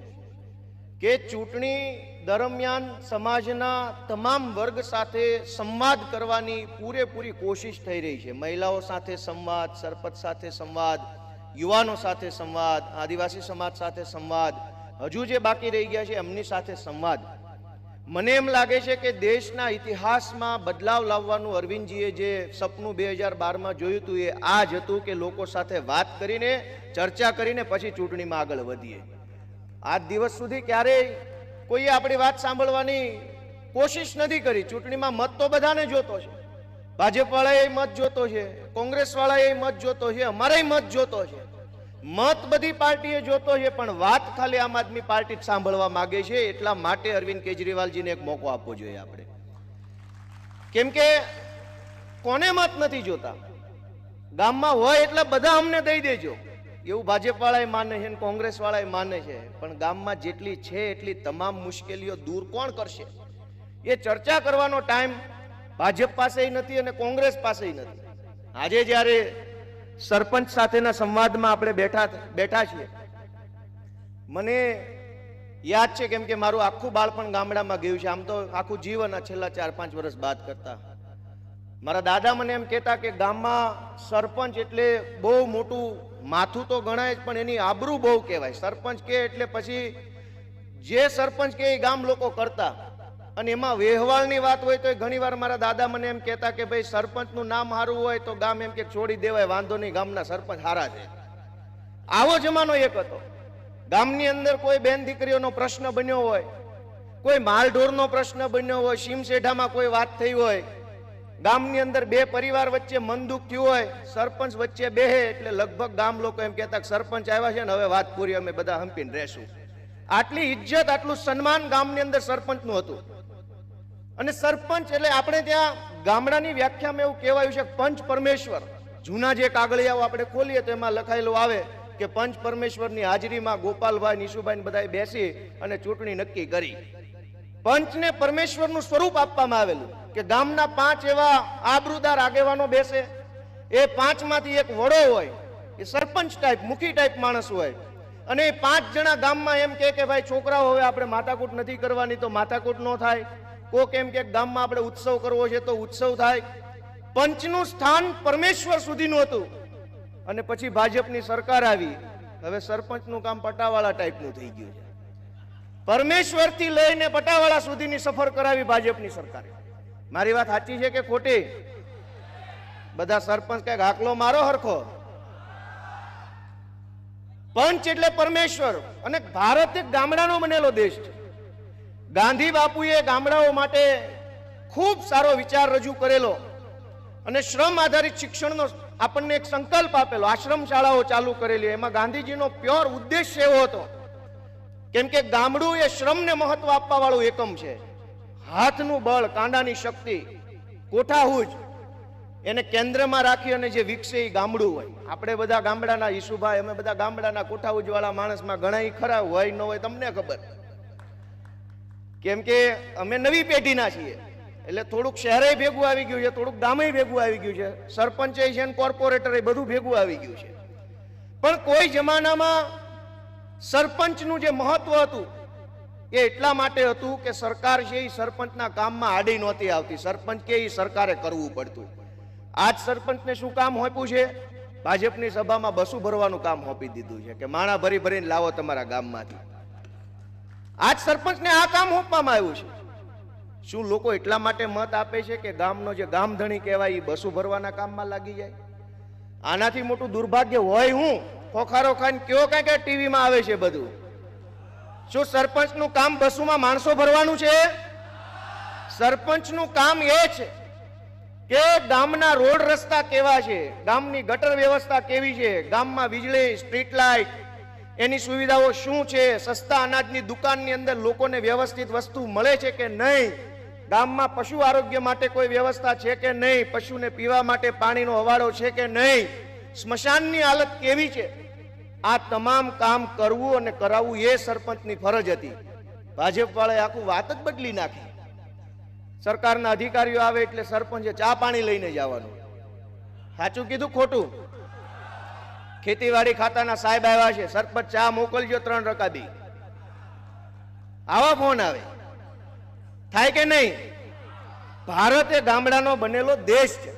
કે ચૂંટણી દરમિયાન સમાજના તમામ વર્ગ સાથે સંવાદ કરવાની પૂરેપૂરી કોશિશ થઈ રહી છે. મહિલાઓ સાથે સંવાદ, સરપંચ સાથે સંવાદ, યુવાનો સાથે સંવાદ, આદિવાસી સમાજ સાથે સંવાદ, હજુ જે બાકી રહી ગયા છે એમની સાથે સંવાદ. મને એમ લાગે છે કે દેશના ઇતિહાસમાં બદલાવ લાવવાનું અરવિંદજીએ જે સપનું 2012માં જોયું હતું એ આ જ હતું કે લોકો સાથે વાત કરીને, ચર્ચા કરીને પછી ચૂંટણીમાં આગળ વધીએ. આજ દિવસ સુધી ક્યારેય કોઈએ આપણી વાત સાંભળવાની કોશિશ નથી કરી. ચૂંટણીમાં મત તો બધાને જોતો છે, ભાજપ વાળાએ મત જોતો છે, કોંગ્રેસ વાળાએ મત જોતો છે, અમારે મત જોતો છે, મત બધી પાર્ટીએ જોતો છે, પણ વાત ખાલી આમ આદમી પાર્ટી જ સાંભળવા માંગે છે. એટલા માટે અરવિંદ કેજરીવાલજીને એક મોકો આપવો જોઈએ આપણે. કેમ કે કોને મત નથી જોતા? ગામમાં હોય એટલે બધા અમને દઈ દેજો એવું ભાજપ વાળાએ માને છે, કોંગ્રેસ વાળાએ માને છે. પણ ગામમાં જેટલી છે એટલી તમામ મુશ્કેલીઓ દૂર કોણ કરશે? એ ચર્ચા કરવાનો ટાઈમ ભાજપ પાસે નથી અને કોંગ્રેસ પાસે નથી. આજે જ્યારે સરપંચ સાથેના સંવાદમાં આપણે બેઠા છીએ, મને યાદ છે, કેમ કે મારું આખું બાળપણ ગામડામાં ગયું છે. આમ તો આખું જીવન આ છેલ્લા 4-5 વર્ષ બાદ કરતા. મારા દાદા મને એમ કહેતા કે ગામમાં સરપંચ એટલે બહુ મોટું માથું તો ગણાય જ, પણ એની આબરૂ બહુ કહેવાય. સરપંચ કે એટલે પછી જે સરપંચ કે એ ગામ લોકો કરતા. અને એમાં વ્યવહારની વાત હોય તો ઘણી વાર મારા દાદા મને એમ કહેતા કે ભાઈ સરપંચનું નામ સારું હોય તો ગામ એમ કે છોડી દેવાય, વાંધો નહીં, ગામના સરપંચ સારા છે. આવો જમાનો એક હતો. ગામની અંદર કોઈ બેન દીકરીઓનો પ્રશ્ન બન્યો હોય, કોઈ માલઢોરનો પ્રશ્ન બન્યો હોય, સીમસેઢામાં કોઈ વાત થઈ હોય, ગામની અંદર બે પરિવાર વચ્ચે મન દુઃખ થયું હોય, સરપંચ વચ્ચે બેહે એટલે લગભગ ગામ લોકો એમ કહેતા કે સરપંચ આવ્યા છે ને હવે વાત પૂરી, અમે બધા હંપીને રહેશું. આટલી ઇજ્જત, આટલું સન્માન ગામની અંદર સરપંચનું હતું. અને સરપંચ એટલે આપણે ત્યાં ગામડાની વ્યાખ્યામાં એવું કહેવાયું છે પંચ પરમેશ્વર. જૂના જે કાગળિયાઓ આપણે ખોલીએ તો એમાં લખાયેલું આવે કે પંચ પરમેશ્વરની હાજરીમાં ગોપાલભાઈ, નિશુભાઈ બધાએ બેસી અને ચૂંટણી નક્કી કરી. પંચને પરમેશ્વરનું સ્વરૂપ આપવામાં આવેલું કે ગામના 5 એવા આબરૂદાર આગેવાનો બેસે. એ 5માંથી એક વડો હોય, એ સરપંચ ટાઈપ, મુખી ટાઈપ માણસ હોય. અને એ 5 જણા ગામમાં એમ કે ભાઈ છોકરાઓ હવે આપણે માથાકૂટ નથી કરવાની તો માથાકૂટ ન થાય. કોક એમ કે ગામમાં આપણે ઉત્સવ કરવો છે તો ઉત્સવ થાય. પંચનું સ્થાન પરમેશ્વર સુધીનું હતું. અને પછી ભાજપની સરકાર આવી, હવે સરપંચનું કામ પટાવાળા ટાઈપનું થઈ ગયું છે. પરમેશ્વરથી લઈને પટાવાળા સુધીની સફર કરાવી ભાજપની સરકારે. મારી વાત સાચી છે કે ખોટી? બધા સરપંચ કઈક હાકલો મારો હરખો. પંચ એટલે પરમેશ્વર, અને ભારત એક ગામડાનો બનેલો દેશ છે. ગાંધી બાપુએ ગામડાઓ માટે ખૂબ સારો વિચાર રજૂ કરેલો અને શ્રમ આધારિત શિક્ષણનો આપણને એક સંકલ્પ આપેલો. આશ્રમ શાળાઓ ચાલુ કરેલી. એમાં ગાંધીજીનો પ્યોર ઉદ્દેશ્ય એવો હતો, કેમ કે ગામડું એ શ્રમને મહત્વ આપવા વાળું એકમ છે. હાથનું બળ, કાંડાની શક્તિ, કોઠાહૂજ એને કેન્દ્રમાં રાખી અને જે વિકસે એ ગામડું હોય. આપણે બધા ગામડાના ઈસુભાઈ, અમે બધા ગામડાના કોઠાહૂજ વાળા માણસમાં ઘણા ખરા હોય ન હોય તમને ખબર, કેમ કે અમે નવી પેઢીના છીએ. એટલે થોડુંક શહેરે ભેગું આવી ગયું છે, થોડુંક ગામે ભેગું આવી ગયું છે, સરપંચ છે, કોર્પોરેટર એ બધું ભેગું આવી ગયું છે. પણ કોઈ જમાનામાં સરપંચનું જે મહત્વ હતું એ એટલા માટે હતું કે સરકાર છે એ સરપંચના કામમાં આડી નહોતી આવતી. સરપંચ કે એ સરકારે કરવું પડતું. આજ સરપંચને શું કામ સોંપ્યું છે? ભાજપની સભામાં બસું ભરવાનું કામ સોંપી દીધું છે કે માણા ભરી ભરીને લાવો તમારા ગામમાંથી. આજ સરપંચને આ કામ સોંપવામાં આવ્યું છે. શું લોકો એટલા માટે મત આપે છે કે ગામનો જે ગામધણી કહેવાય એ બસું ભરવાના કામમાં લાગી જાય? આનાથી મોટું દુર્ભાગ્ય હોય હું? ખોખારો ખાઈને કયો કઈ ટીવીમાં આવે છે બધું. શું સરપંચનું કામ બસુમાં માણસો ભરવાનું છે? સરપંચનું કામ એ છે કે ગામના રોડ રસ્તા કેવા છે, ગામની ગટર વ્યવસ્થા કેવી છે, ગામમાં વીજળી, સ્ટ્રીટ લાઇટ એની સુવિધાઓ શું છે, સસ્તા અનાજની દુકાનની અંદર લોકોને વ્યવસ્થિત વસ્તુ મળે છે કે નહીં, ગામમાં પશુ આરોગ્ય માટે કોઈ વ્યવસ્થા છે કે નહીં, પશુને પીવા માટે પાણીનો હવાડો છે કે નહીં, સ્મશાનની હાલત કેવી છે, આ તમામ કામ કરવું અને કરાવવું એ સરપંચની ફરજ હતી. ભાજપ વાળાએ આખું વાત જ બદલી નાખી. સરકારના અધિકારીઓ આવે એટલે સરપંચે ચા પાણી લઈને જવાનું. સાચું કીધું ખોટું? ખેતીવાડી ખાતાના સાહેબ આવ્યા છે, સરપંચ ચા મોકલજો 3 રકાબી. આવા ફોન આવે. થાય કે નહીં? ભારત એ ગામડાનો બનેલો દેશ છે.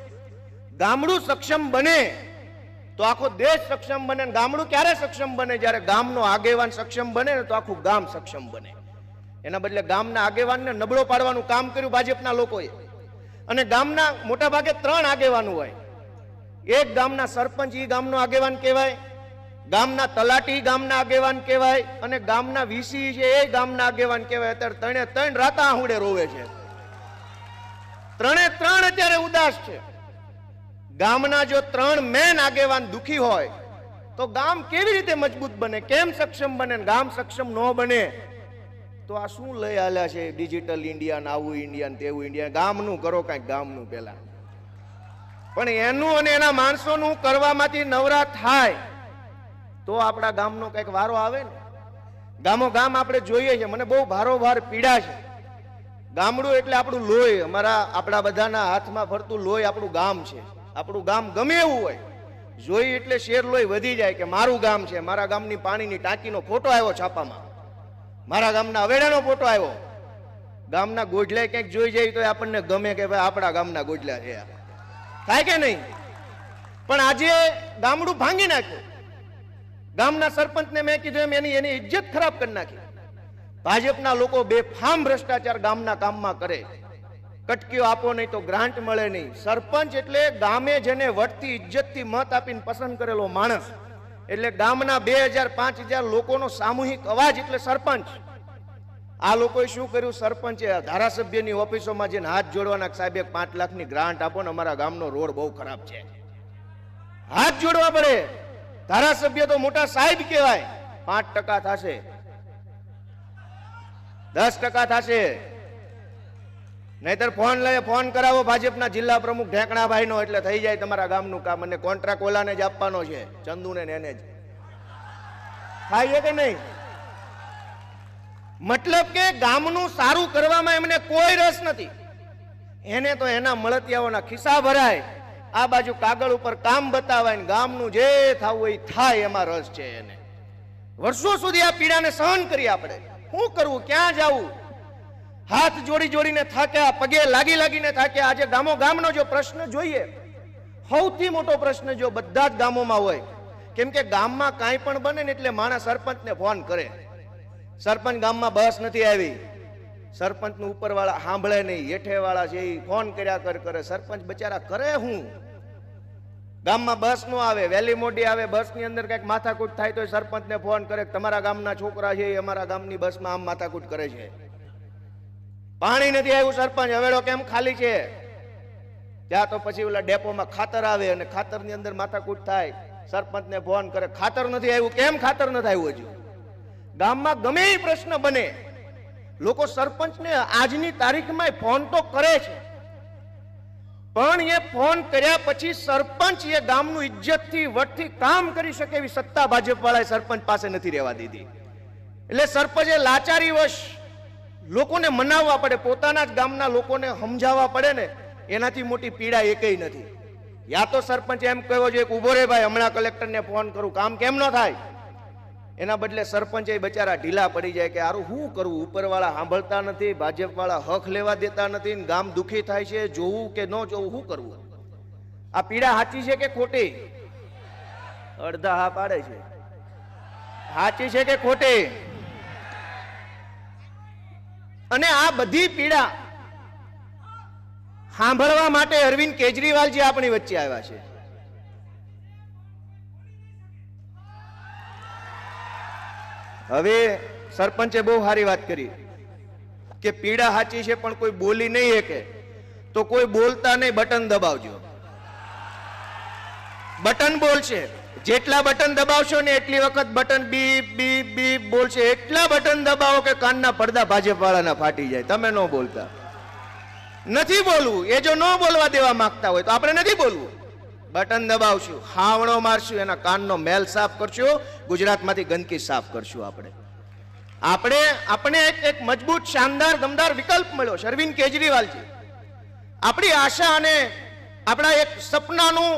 ગામડું સક્ષમ બને તો આખો દેશ સક્ષમ બને. ગામડું ક્યારે સક્ષમ બને? જ્યારે ગામનો આગેવાન સક્ષમ બને ને તો આખું ગામ સક્ષમ બને. એના બદલે ગામના આગેવાનને નબળો પાડવાનું કામ કર્યું ભાજપના લોકોએ. અને ગામના મોટા ભાગે 3 આગેવાનો હોય. એક ગામના સરપંચ ઈ ગામનો આગેવાન કહેવાય, ગામના તલાટી ગામના આગેવાન કહેવાય, અને ગામના વીસી છે એ ગામના આગેવાન કહેવાય. અત્યારે 3 રાતા આહુડે રોવે છે. 3 અત્યારે ઉદાસ છે. ગામના જો 3 મેન આગેવાન દુખી હોય તો ગામ કેવી રીતે મજબૂત બને? કેમ સક્ષમ બને? ગામ સક્ષમ ન બને તો આ શું લઈ આલ્યા છે? ડિજિટલ ઇન્ડિયા, આવું ઇન્ડિયા, તેવું ઇન્ડિયા. ગામનું કરો કાંઈક, ગામનું પેલા. પણ એનું અને એના માણસોનું કરવામાંથી નવરા થાય તો આપણા ગામનો કંઈક વારો આવે ને. ગામો ગામ આપણે જોઈએ છે. મને બહુ ભારોભાર પીડા છે. ગામડું એટલે આપણું લોહી, આપણા બધાના હાથમાં ફરતું લોહી આપણું ગામ છે. આપણું ગામ ગમે એવું હોય, જોઈ એટલે શેર લોહી વધી જાય કે મારું ગામ છે. મારા ગામની પાણીની ટાંકીનો ફોટો આવ્યો છાપામાં, મારા ગામના અવેડાનો ફોટો આવ્યો. ગામના ગોજલા ક્યાંક જોઈ જાય તો આપણને ગમે કે ભાઈ આપણા ગામના ગોજલા છે. થાય કે નહીં? પણ આજે ગામડું ભાંગી નાખ્યું. ગામના સરપંચને મેં કીધું એમ એની ઇજ્જત ખરાબ કરી નાખી. ભાજપના લોકો બેફામ ભ્રષ્ટાચાર ગામના કામમાં કરે. કટકીઓ આપો નહીં તો ગ્રાન્ટ મળે નહીં. સરપંચ એટલે ગામે જેને વટતી ઇજ્જતથી મત આપીને પસંદ કરેલો માણસ. એટલે ગામના 2000-5000 લોકોનો સામૂહિક અવાજ એટલે સરપંચ. આ લોકોએ શું કર્યું? સરપંચે ધારાસભ્યની ઓફિસોમાં જઈને હાથ જોડવાના, સાહેબ 5 લાખની ગ્રાન્ટ આપો ને, અમારા ગામનો રોડ બહુ ખરાબ છે. હાથ જોડવા પડે. ધારાસભ્ય તો મોટા સાહેબ કહેવાય. 5% થશે, 10% થશે. નહીતર ફોન કરાવો ભાજપના જિલ્લા પ્રમુખ ઢેકણાભાઈ નો, એટલે થઈ જાય તમારા ગામનું કામ. અને કોન્ટ્રાક્ટ ઓલાને જ આપવાનો છે, ચંદુને ને એને જ. થાય કે નહીં? મતલબ કે ગામનું સારું કરવામાં એમને કોઈ રસ નથી. એને તો એના મળતિયાઓના ખિસ્સા ભરાય, આ બાજુ કાગળ ઉપર કામ બતાવાય ને ગામનું જે થવું એ થાય એમાં રસ છે એને. વર્ષો સુધી આ પીડાને સહન કરી. આપણે શું કરવું? ક્યાં જવું? હાથ જોડી જોડીને થાક્યા, પગે લાગી લાગીને થાક્યા. આજે ગામો ગામનો જો પ્રશ્ન જોઈએ, સૌથી મોટો પ્રશ્ન જો બધા જ ગામોમાં હોય, કેમ કે ગામમાં કાંઈ પણ બને ને એટલે માણસ સરપંચને ફોન કરે. સરપંચ ગામમાં બસ નથી આવી, સરપંચનું ઉપરવાળા સાંભળે નહીં, હેઠેવાળા છે એ ફોન કર્યા કરે, સરપંચ બચારા કરે હું? ગામમાં બસ નો આવે, વહેલી મોડી આવે, બસની અંદર કઈક માથાકૂટ થાય તો સરપંચને ફોન કરે, તમારા ગામના છોકરા છે એ અમારા ગામની બસમાં આમ માથાકૂટ કરે છે. પાણી નથી આવ્યું, સરપંચ હવેડો કેમ ખાલી છે? ત્યાં તો પછી ઓલા ડેપોમાં ખાતર આવે અને ખાતરની અંદર માથાકૂટ થાય, સરપંચને ફોન કરે, ખાતર નથી આવ્યું, કેમ ખાતર નથી આવ્યું? હજુ ગામમાં ગમે એ પ્રશ્ન બને, લોકો સરપંચને આજની તારીખમાં ફોન તો કરે છે, પણ એ ફોન કર્યા પછી સરપંચ એ ગામનું ઇજ્જતથી વટથી કામ કરી શકે એવી સત્તા ભાજપ વાળાએ સરપંચ પાસે નથી રહેવા દીધી. એટલે સરપંચે લાચારીવશ લોકોને મનાવવા પડે, પોતાના જ ગામના લોકોને સમજાવવા પડે ને, એનાથી મોટી પીડા એકેય નથી. યા તો સરપંચ એમ કહેવો જોઈએ કે ઉભો રે ભાઈ, હમણાં કલેક્ટરને ફોન કરું, કામ કેમ ન થાય? એના બદલે સરપંચ એ બચારા ઢીલા પડી જાય કે આરું શું કરવું, ઉપરવાળા સાંભળતા નથી, ભાજપ વાળા હક લેવા દેતા નથી, ગામ દુખી થાય છે, જોવું કે ન જોવું, શું કરવું? આ પીડા સાચી છે કે ખોટી? અડધા હા પાડે છે. સાચી છે કે ખોટી? અને આ બધી પીડા સાંભળવા માટે અરવિંદ કેજરીવાલજી આપણી વચ્ચે આવ્યા છે. હવે સરપંચે બહુ સારી વાત કરી કે પીડા સાચી છે પણ કોઈ બોલી નહીં શકે, તો કોઈ બોલતા નહીં, બટન દબાવજો. બટન બોલશે, જેટલા બટન દબાવશો ને એટલી વખત બટન બીપ બીપ બીપ બોલશે. એટલા બટન દબાવો કે કાનના પડદા ભાજપ વાળાના ફાટી જાય. તમે ન બોલતા, નથી બોલવું. એ જો ન બોલવા દેવા માંગતા હોય તો આપણે નથી બોલવું, બટન દબાવશું, હાવણો મારશું, એના કાનનો મેલ સાફ કરશું, ગુજરાતમાંથી ગંદકી સાફ કરશું. આપણે એક મજબૂત શાનદાર દમદાર વિકલ્પ મળ્યો છે, અરવિંદ કેજરીવાલજી. આપણી આશા અને આપણા એક સપનાનું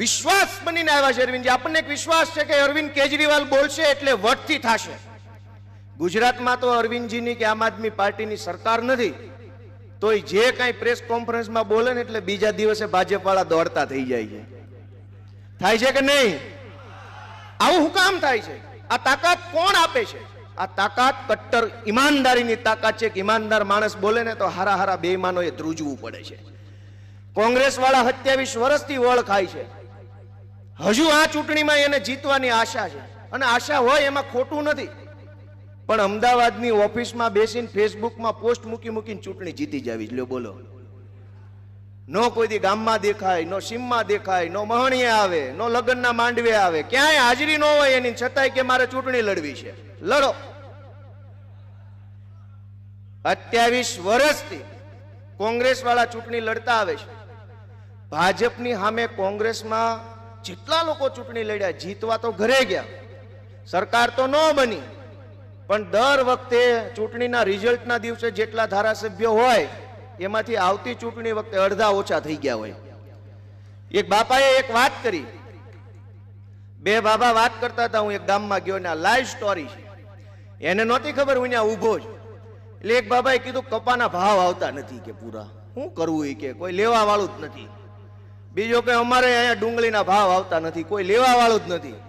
વિશ્વાસ બનીને આવ્યા છે અરવિંદજી. આપણને એક વિશ્વાસ છે કે અરવિંદ કેજરીવાલ બોલશે એટલે વટથી થશે. ગુજરાતમાં તો અરવિંદજીની કે આમ આદમી પાર્ટીની સરકાર નથી, તોય જે કઈ પ્રેસ કોન્ફરન્સમાં બોલે ને એટલે બીજા દિવસે ભાજપ વાળા દોડતા થઈ જાય છે. થાય છે કે નહીં? આવું શું કામ થાય છે? આ તાકાત કોણ આપે છે? આ તાકાત કટ્ટર ઈમાનદારીની તાકાત છે. કે ઈમાનદાર માણસ બોલે ને તો હારા હારા બેઈમાનો એ ધ્રુજવું પડે છે. કોંગ્રેસ વાળા 27 વર્ષથી વળ ખાય છે. હજુ આ ચૂંટણીમાં એને જીતવાની આશા છે, અને આશા હોય એમાં ખોટું નથી, પણ અમદાવાદની ઓફિસમાં બેસીને ફેસબુકમાં પોસ્ટ મૂકીને ચૂંટણી જીતી જાવી લ્યો. બોલો, નો કોઈ દી ગામમાં દેખાય, નો સીમમાં દેખાય, નો મહણીએ આવે, નો લગ્નના માંડવે આવે, ક્યાંય હાજરી ન હોય એની, છતાંય કે મારે ચૂંટણી લડવી છે. લડો. 27 વર્ષથી કોંગ્રેસ વાળા ચૂંટણી લડતા આવે છે. ભાજપની સામે કોંગ્રેસમાં જેટલા લોકો ચૂંટણી લડ્યા, જીતવા તો ઘરે ગયા, સરકાર તો ન બની, પણ દર વખતે ચૂંટણીના રિઝલ્ટના દિવસે જેટલા ધારાસભ્યો હોય એમાંથી આવતી ચૂંટણી વખતે અડધા ઓછા થઈ ગયા હોય. એક બાપાએ એક વાત કરી, બે બાબા વાત કરતા હતા, હું એક ગામમાં ગયો ને આ લાઈવ સ્ટોરી છે, એને નહોતી ખબર, હું ત્યાં ઊભો જ. એટલે એક બાબાએ કીધું કપાના ભાવ આવતા નથી કે પૂરા, શું કરવું એ કે કોઈ લેવા વાળું જ નથી. બીજો કે અમારે અહીંયા ડુંગળીના ભાવ આવતા નથી, કોઈ લેવા વાળું જ નથી.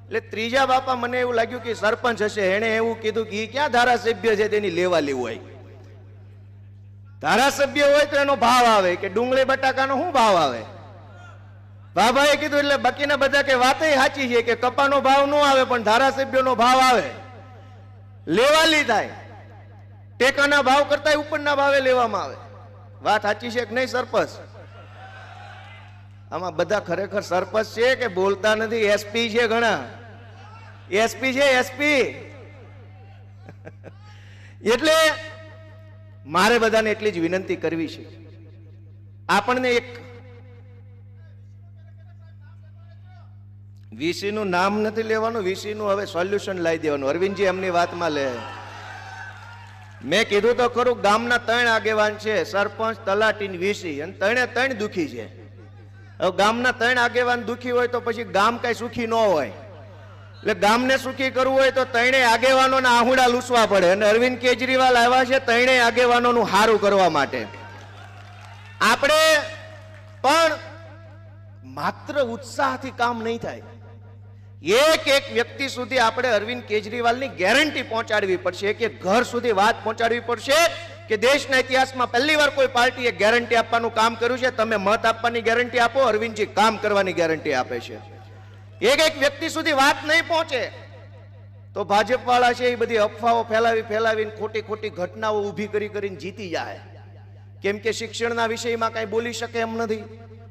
એટલે ત્રીજા બાપા મને એવું લાગ્યું કે સરપંચ હશે, એને એવું કીધું કે ક્યાં ધારાસભ્ય છે તેની લેવા લેવું હોય. ધારાસભ્ય હોય તો એનો ભાવ આવે, કે ડુંગળી બટાકાનો શું ભાવ આવે? બાબાએ કીધું એટલે બાકીના બધા કે વાતે સાચી છે કે કપાનો ભાવ ન આવે પણ ધારાસભ્યનો ભાવ આવે, લેવાલી થાય, ટેકાના ભાવ કરતા ઉપરના ભાવે લેવામાં આવે. વાત સાચી છે કે નહીં સરપંચ? આમાં બધા ખરેખર સરપંચ છે કે બોલતા નથી? એસપી છે, ઘણા એસપી છે, એસપી. એટલે મારે બધાને એટલી જ વિનંતી કરવી છે, આપણને એક વીસી નું નામ નથી લેવાનું, વીસી નું હવે સોલ્યુશન લાવી દેવાનું. અરવિંદજી એમની વાતમાં લે. મેં કીધું તો ખરું, ગામના 3 આગેવાન છે, સરપંચ, તલાટી, વીસી, અને 3 દુખી છે. હવે ગામના 3 આગેવાન દુખી હોય તો પછી ગામ કઈ સુખી ન હોય. એટલે ગામને સુખી કરવું હોય તો 3 આગેવાનોના આહુડા લૂસવા પડે, અને અરવિંદ કેજરીવાલ આવ્યા છે 3 આગેવાનોનું હારું કરવા માટે. આપણે પણ માત્ર ઉત્સાહથી કામ નહીં થાય. એક એક વ્યક્તિ સુધી આપણે અરવિંદ કેજરીવાલની ગેરંટી પહોંચાડવી પડશે, એક એક ઘર સુધી વાત પહોંચાડવી પડશે કે દેશના ઇતિહાસમાં પહેલીવાર કોઈ પાર્ટીએ ગેરંટી આપવાનું કામ કર્યું છે. તમે મત આપવાની ગેરંટી આપો, અરવિંદજી કામ કરવાની ગેરંટી આપે છે. એક એક વ્યક્તિ સુધી વાત નહીં પહોંચે તો ભાજપ વાળા છે એ બધી અફવાઓ ફેલાવીને ખોટી ખોટી ઘટનાઓ ઊભી કરીને જીતી જાય. કેમ કે શિક્ષણના વિષયમાં કઈ બોલી શકે એમ નથી,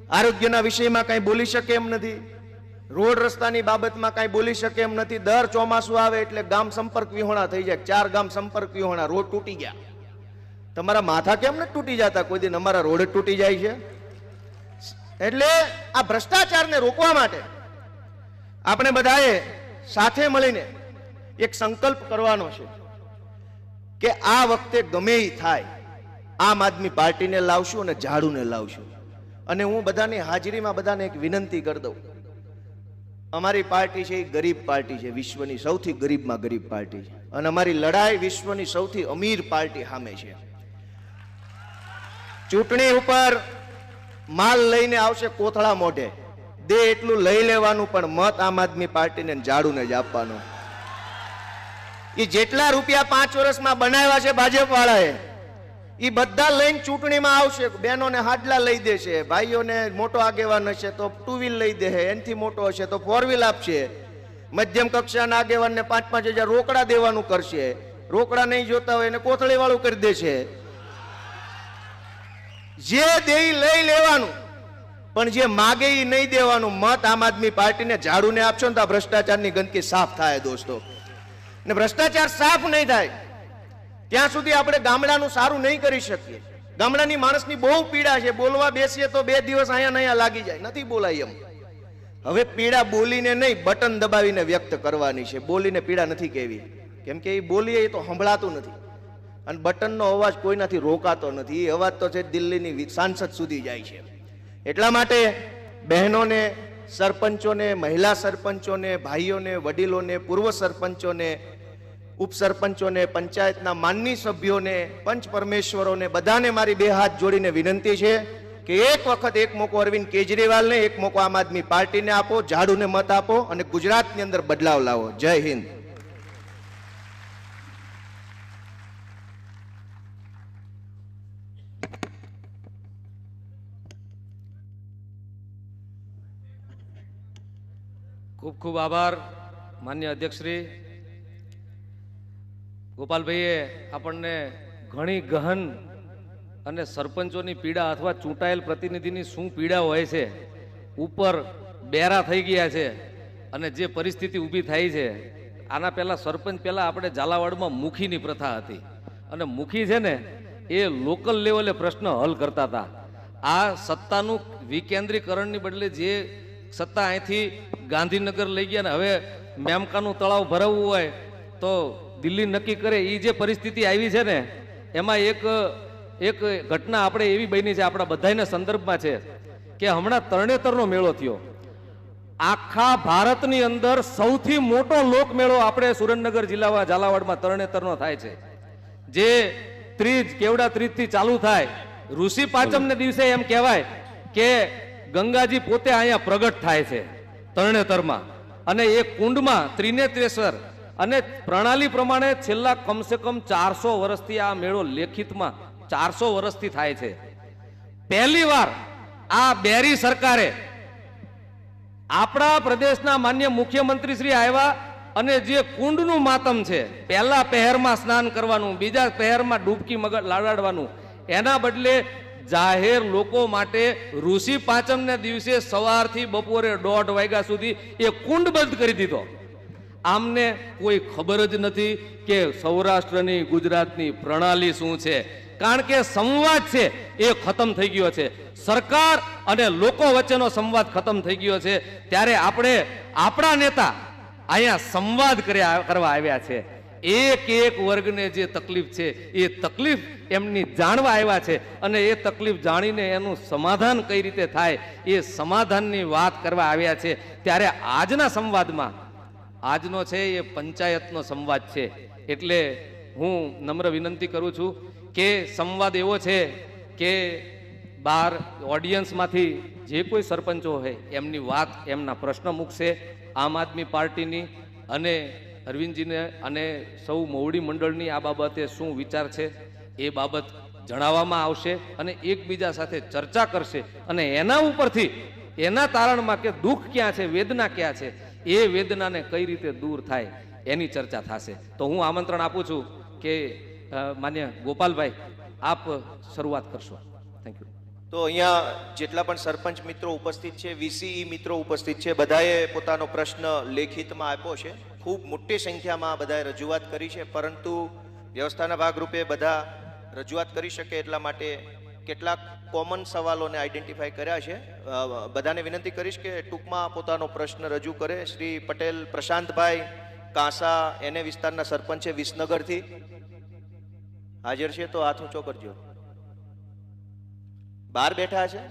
આરોગ્યના વિષયમાં કઈ બોલી શકે એમ નથી, રોડ રસ્તાની બાબતમાં કઈ બોલી શકે એમ નથી. દર ચોમાસું આવે એટલે ગામ સંપર્ક વિહોણા થઈ જાય. 4 ગામ સંપર્ક વિહોણા, રોડ તૂટી ગયા. તમારા માથા કેમ નથી તૂટી જતા? કોઈ દિન અમારા રોડ જ તૂટી જાય છે. એટલે આ ભ્રષ્ટાચારને રોકવા માટે આપણે બધાએ સાથે મળીને એક સંકલ્પ કરવાનો છે કે આ વખતે ગમે એ થાય આમ આદમી પાર્ટીને લાવશું અને ઝાડુને લાવશું. અને હું બધાની હાજરીમાં બધાને એક વિનંતી કરી દઉં, અમારી પાર્ટી છે એ ગરીબ પાર્ટી છે, વિશ્વની સૌથી ગરીબમાં ગરીબ પાર્ટી છે, અને અમારી લડાઈ વિશ્વની સૌથી અમીર પાર્ટી સામે છે. ચૂંટણી ઉપર માલ લઈને આવશે કોથળા મોઢે, દે એટલું લઈ લેવાનું, પણ મત આમ આદમી પાર્ટીને ઝાડુને જ આપવાનો. એ જેટલા રૂપિયા 5 વર્ષમાં બનાવ્યા છે ભાજપ વાળાએ, એ બધા લઈને ચૂંટણીમાં આવશે. બહેનોને હાડલા લઈ દેશે, ભાઈઓને મોટો આગેવાન હશે તો 2 વ્હીલ લઈ દે, એનથી મોટો હશે તો 4 વ્હીલ આપશે. મધ્યમ કક્ષાના આગેવાનને 5-5 હજાર રોકડા દેવાનું કરશે. રોકડા નહીં જોતા હોય એને કોથળી વાળું કરી દેશે. જે દે લઈ લેવાનું, પણ જે માગે એ નહીં દેવાનું. મત આમ આદમી પાર્ટીને ઝાડુને આપશો ને તો આ ભ્રષ્ટાચારની ગંદકી સાફ થાય દોસ્તો. ને ભ્રષ્ટાચાર સાફ નહીં થાય ત્યાં સુધી આપણે ગામડાનું સારું નહીં કરી શકીએ. ગામડાની માણસની બહુ પીડા છે. બોલવા બેસીએ તો 2 દિવસ અહીંયા લાગી જાય, નથી બોલાય એમ. હવે પીડા બોલીને નહીં, બટન દબાવીને વ્યક્ત કરવાની છે. બોલીને પીડા નથી કહેવી, કેમ કે એ બોલીએ એ તો સંભળાતું નથી, અને બટનનો અવાજ કોઈનાથી રોકાતો નથી. એ અવાજ તો છે દિલ્હીની સાંસદ સુધી જાય છે. એટલા માટે બહેનોને, સરપંચોને, મહિલા સરપંચોને, ભાઈઓને, વડીલોને, પૂર્વ સરપંચોને, ઉપસરપંચોને, પંચાયતના માનની સભ્યોને, પંચ પરમેશ્વરોને બધાને મારી 2 હાથ જોડીને વિનંતી છે કે એક વખત એક મોકો અરવિંદ કેજરીવાલને, એક મોકો આમ આદમી પાર્ટીને આપો, ઝાડુને મત આપો અને ગુજરાતની અંદર બદલાવ લાવો. જય હિન્દ. ખૂબ ખૂબ આભાર માન્ય અધ્યક્ષશ્રી ગોપાલભાઈએ આપણને ઘણી ગહન અને સરપંચોની પીડા અથવા ચૂંટાયેલ પ્રતિનિધિની શું પીડા હોય છે, ઉપર બેરા થઈ ગયા છે અને જે પરિસ્થિતિ ઊભી થાય છે. આના પહેલા સરપંચ પહેલા આપણે ઝાલાવાડમાં મુખીની પ્રથા હતી, અને મુખી છે ને એ લોકલ લેવલે પ્રશ્ન હલ કરતા હતા. આ સત્તાનું વિકેન્દ્રીકરણની બદલે જે સત્તા અહીંથી ગાંધીનગર લઈ ગયા ને હવે મેમકાનું તળાવ ભરાવવું હોય તો દિલ્હી નક્કી કરે, એ જે પરિસ્થિતિ આવી છે ને એમાં એક ઘટના આપણે એવી બની છે, આપણા બધાના સંદર્ભમાં છે કે હમણાં તરણેતરનો મેળો થયો. આખા ભારતની અંદર સૌથી મોટો લોકમેળો આપણે સુરેન્દ્રનગર જિલ્લામાં ઝાલાવાડમાં તરણેતરનો થાય છે, જે ત્રીજ કેવડા ત્રીજથી ચાલુ થાય. ઋષિ પાંચમને દિવસે એમ કહેવાય કે ગંગાજી પોતે અહીંયા પ્રગટ થાય છે તરણેતરમાં, અને એ કુંડમાં ત્રિનેત્રેશ્વર, અને પ્રણાલી પ્રમાણે છેલ્લા કમસે કમ 400 વર્ષથી આ મેળો લેખિતમાં 400 વર્ષથી થાય છે. પહેલી વાર આ બેરી સરકારે આપણા પ્રદેશના માન્ય મુખ્યમંત્રી શ્રી આવ્યા અને જે કુંડનું માતમ છે, પહેલા પહેરમાં સ્નાન કરવાનું, બીજા પહેરમાં ડૂબકી લગાડવાનું, એના બદલે જાહેર લોકો માટે ઋષિ પાંચમને દિવસે સવારથી બપોરે 1:30 વાગ્યા સુધી એ કુંડ બંધ કરી દીધો. આમને કોઈ ખબર જ નથી કે સૌરાષ્ટ્રની ગુજરાતની પ્રણાલી શું છે, કારણ કે સંવાદ છે એ ખતમ થઈ ગયો છે. સરકાર અને લોકો વચ્ચેનો સંવાદ ખતમ થઈ ગયો છે. ત્યારે આપણે આપણા નેતા અહીંયા સંવાદ કરવા આવ્યા છે. એક વર્ગને જે તકલીફ છે એ તકલીફ એમની જાણવા આવ્યા છે, અને એ તકલીફ જાણીને એનું સમાધાન કઈ રીતે થાય એ સમાધાનની વાત કરવા આવ્યા છે. ત્યારે આજના સંવાદમાં, આજનો છે એ પંચાયતનો સંવાદ છે. એટલે હું નમ્ર વિનંતી કરું છું કે સંવાદ એવો છે કે બહાર ઓડિયન્સમાંથી જે કોઈ સરપંચો હોય એમની વાત એમના પ્રશ્ન મૂકશે આમ આદમી પાર્ટીની અને અરવિંદજીને અને સૌ મોવડી મંડળની આ બાબતે શું વિચાર છે એ બાબત જણાવવામાં આવશે અને એકબીજા સાથે ચર્ચા કરશે અને એના ઉપરથી એના તારણમાં કે દુઃખ ક્યાં છે વેદના ક્યાં છે એ વેદનાને કઈ રીતે દૂર થાય એની ચર્ચા થશે. તો હું આમંત્રણ આપું છું કે માન્ય ગોપાલભાઈ આપ શરૂઆત કરશો. Thank you. તો અહીંયા જેટલા પણ સરપંચ મિત્રો ઉપસ્થિત છે, વીસીઈ મિત્રો ઉપસ્થિત છે, બધાએ પોતાનો પ્રશ્ન લેખિતમાં આપ્યો છે. ખૂબ મોટી સંખ્યામાં બધાએ રજૂઆત કરી છે, પરંતુ વ્યવસ્થાના ભાગરૂપે બધા રજૂઆત કરી શકે એટલા માટે કેટલાક કોમન સવાલોને આઈડેન્ટિફાઈ કર્યા છે. બધાને વિનંતી કરીશ કે ટૂંકમાં પોતાનો પ્રશ્ન રજૂ કરે. શ્રી પટેલ પ્રશાંતભાઈ કાંસા એને વિસ્તારના સરપંચ છે વિસનગરથી, હાજર છે તો હાથ ઊંચો કરજો. બહાર બેઠા છે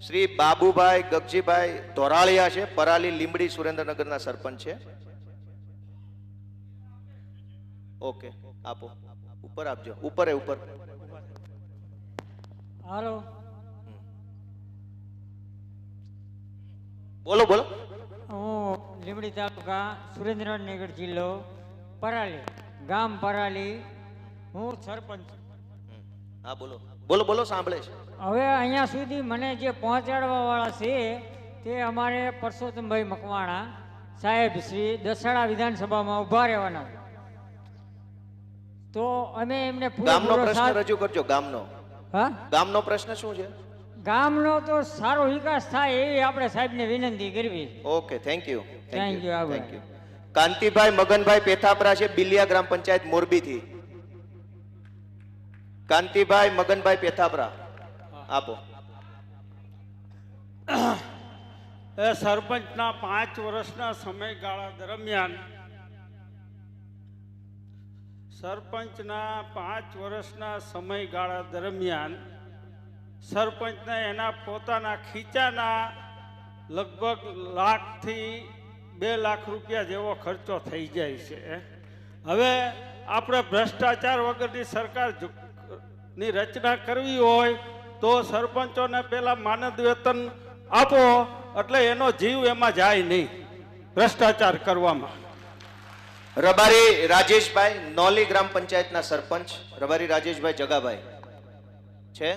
શ્રી બાબુભાઈ ગગજીભાઈ ધોરાળિયા છે, પરાલી લીંબડી સુરેન્દ્રનગરના સરપંચ છે. ઓકે, આપો. ઉપર આપજો. ઉપર. હાલો, બોલો. હું લીંબડી તાલુકા સુરેન્દ્રનગર જિલ્લો પરાલી ગામ પરાલી હું સરપંચ. હા, બોલો. સાંભળે છે. હવે અહીંયા સુધી મને જે પહોંચાડવા વાળા છે તે અમારે પરસોત્તમભાઈ મકવાણા સાહેબ શ્રી દસાડા વિધાનસભામાં ઊભા રહેવાના. તો અમે એમને ગામનો પ્રશ્ન રજૂ કરજો. ગામનો પ્રશ્ન શું છે? ગામનો તો સારો વિકાસ થાય એવી આપણે સાહેબને વિનંતી કરવી. Okay, thank you. આભાર. કાંતિભાઈ મગનભાઈ પેથાપરા છે, બિલિયા ગ્રામ પંચાયત મોરબીથી. કાંતિભાઈ મગનભાઈ પેથાપરા, આપો. એ સરપંચના 5 વર્ષના સમયગાળા દરમિયાન સરપંચને એના પોતાના ખીચાના લગભગ લાખથી 2 લાખ રૂપિયા જેવો ખર્ચો થઈ જાય છે. હવે આપણે ભ્રષ્ટાચાર વગરની સરકારની રચના કરવી હોય તો સરપંચોને પેલા માનદ વેતન આપો એટલે એનો જીવ એમાં જાય નહીં ભ્રષ્ટાચાર કરવામાં. રબારી રાજેશભાઈ નોલી ગ્રામ પંચાયતના સરપંચ, રબારી રાજેશભાઈ જગાભાઈ છે.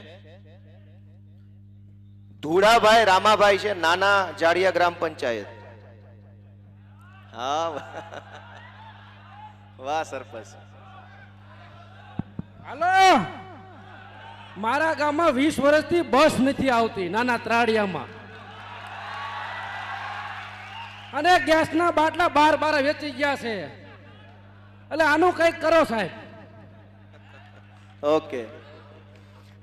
ધુડાભાઈ રામાભાઈ છે, નાના જાડિયા ગ્રામ પંચાયત. હા, વાહ સરપંચ. હાલો, મારા ગામમાં 20 વર્ષથી બસ નથી આવતી નાના ત્રાડિયામાં, અને ગેસના બાટલા 12 વેચી ગયા છે. એટલે આનું કંઈક કરો સાહેબ. ઓકે.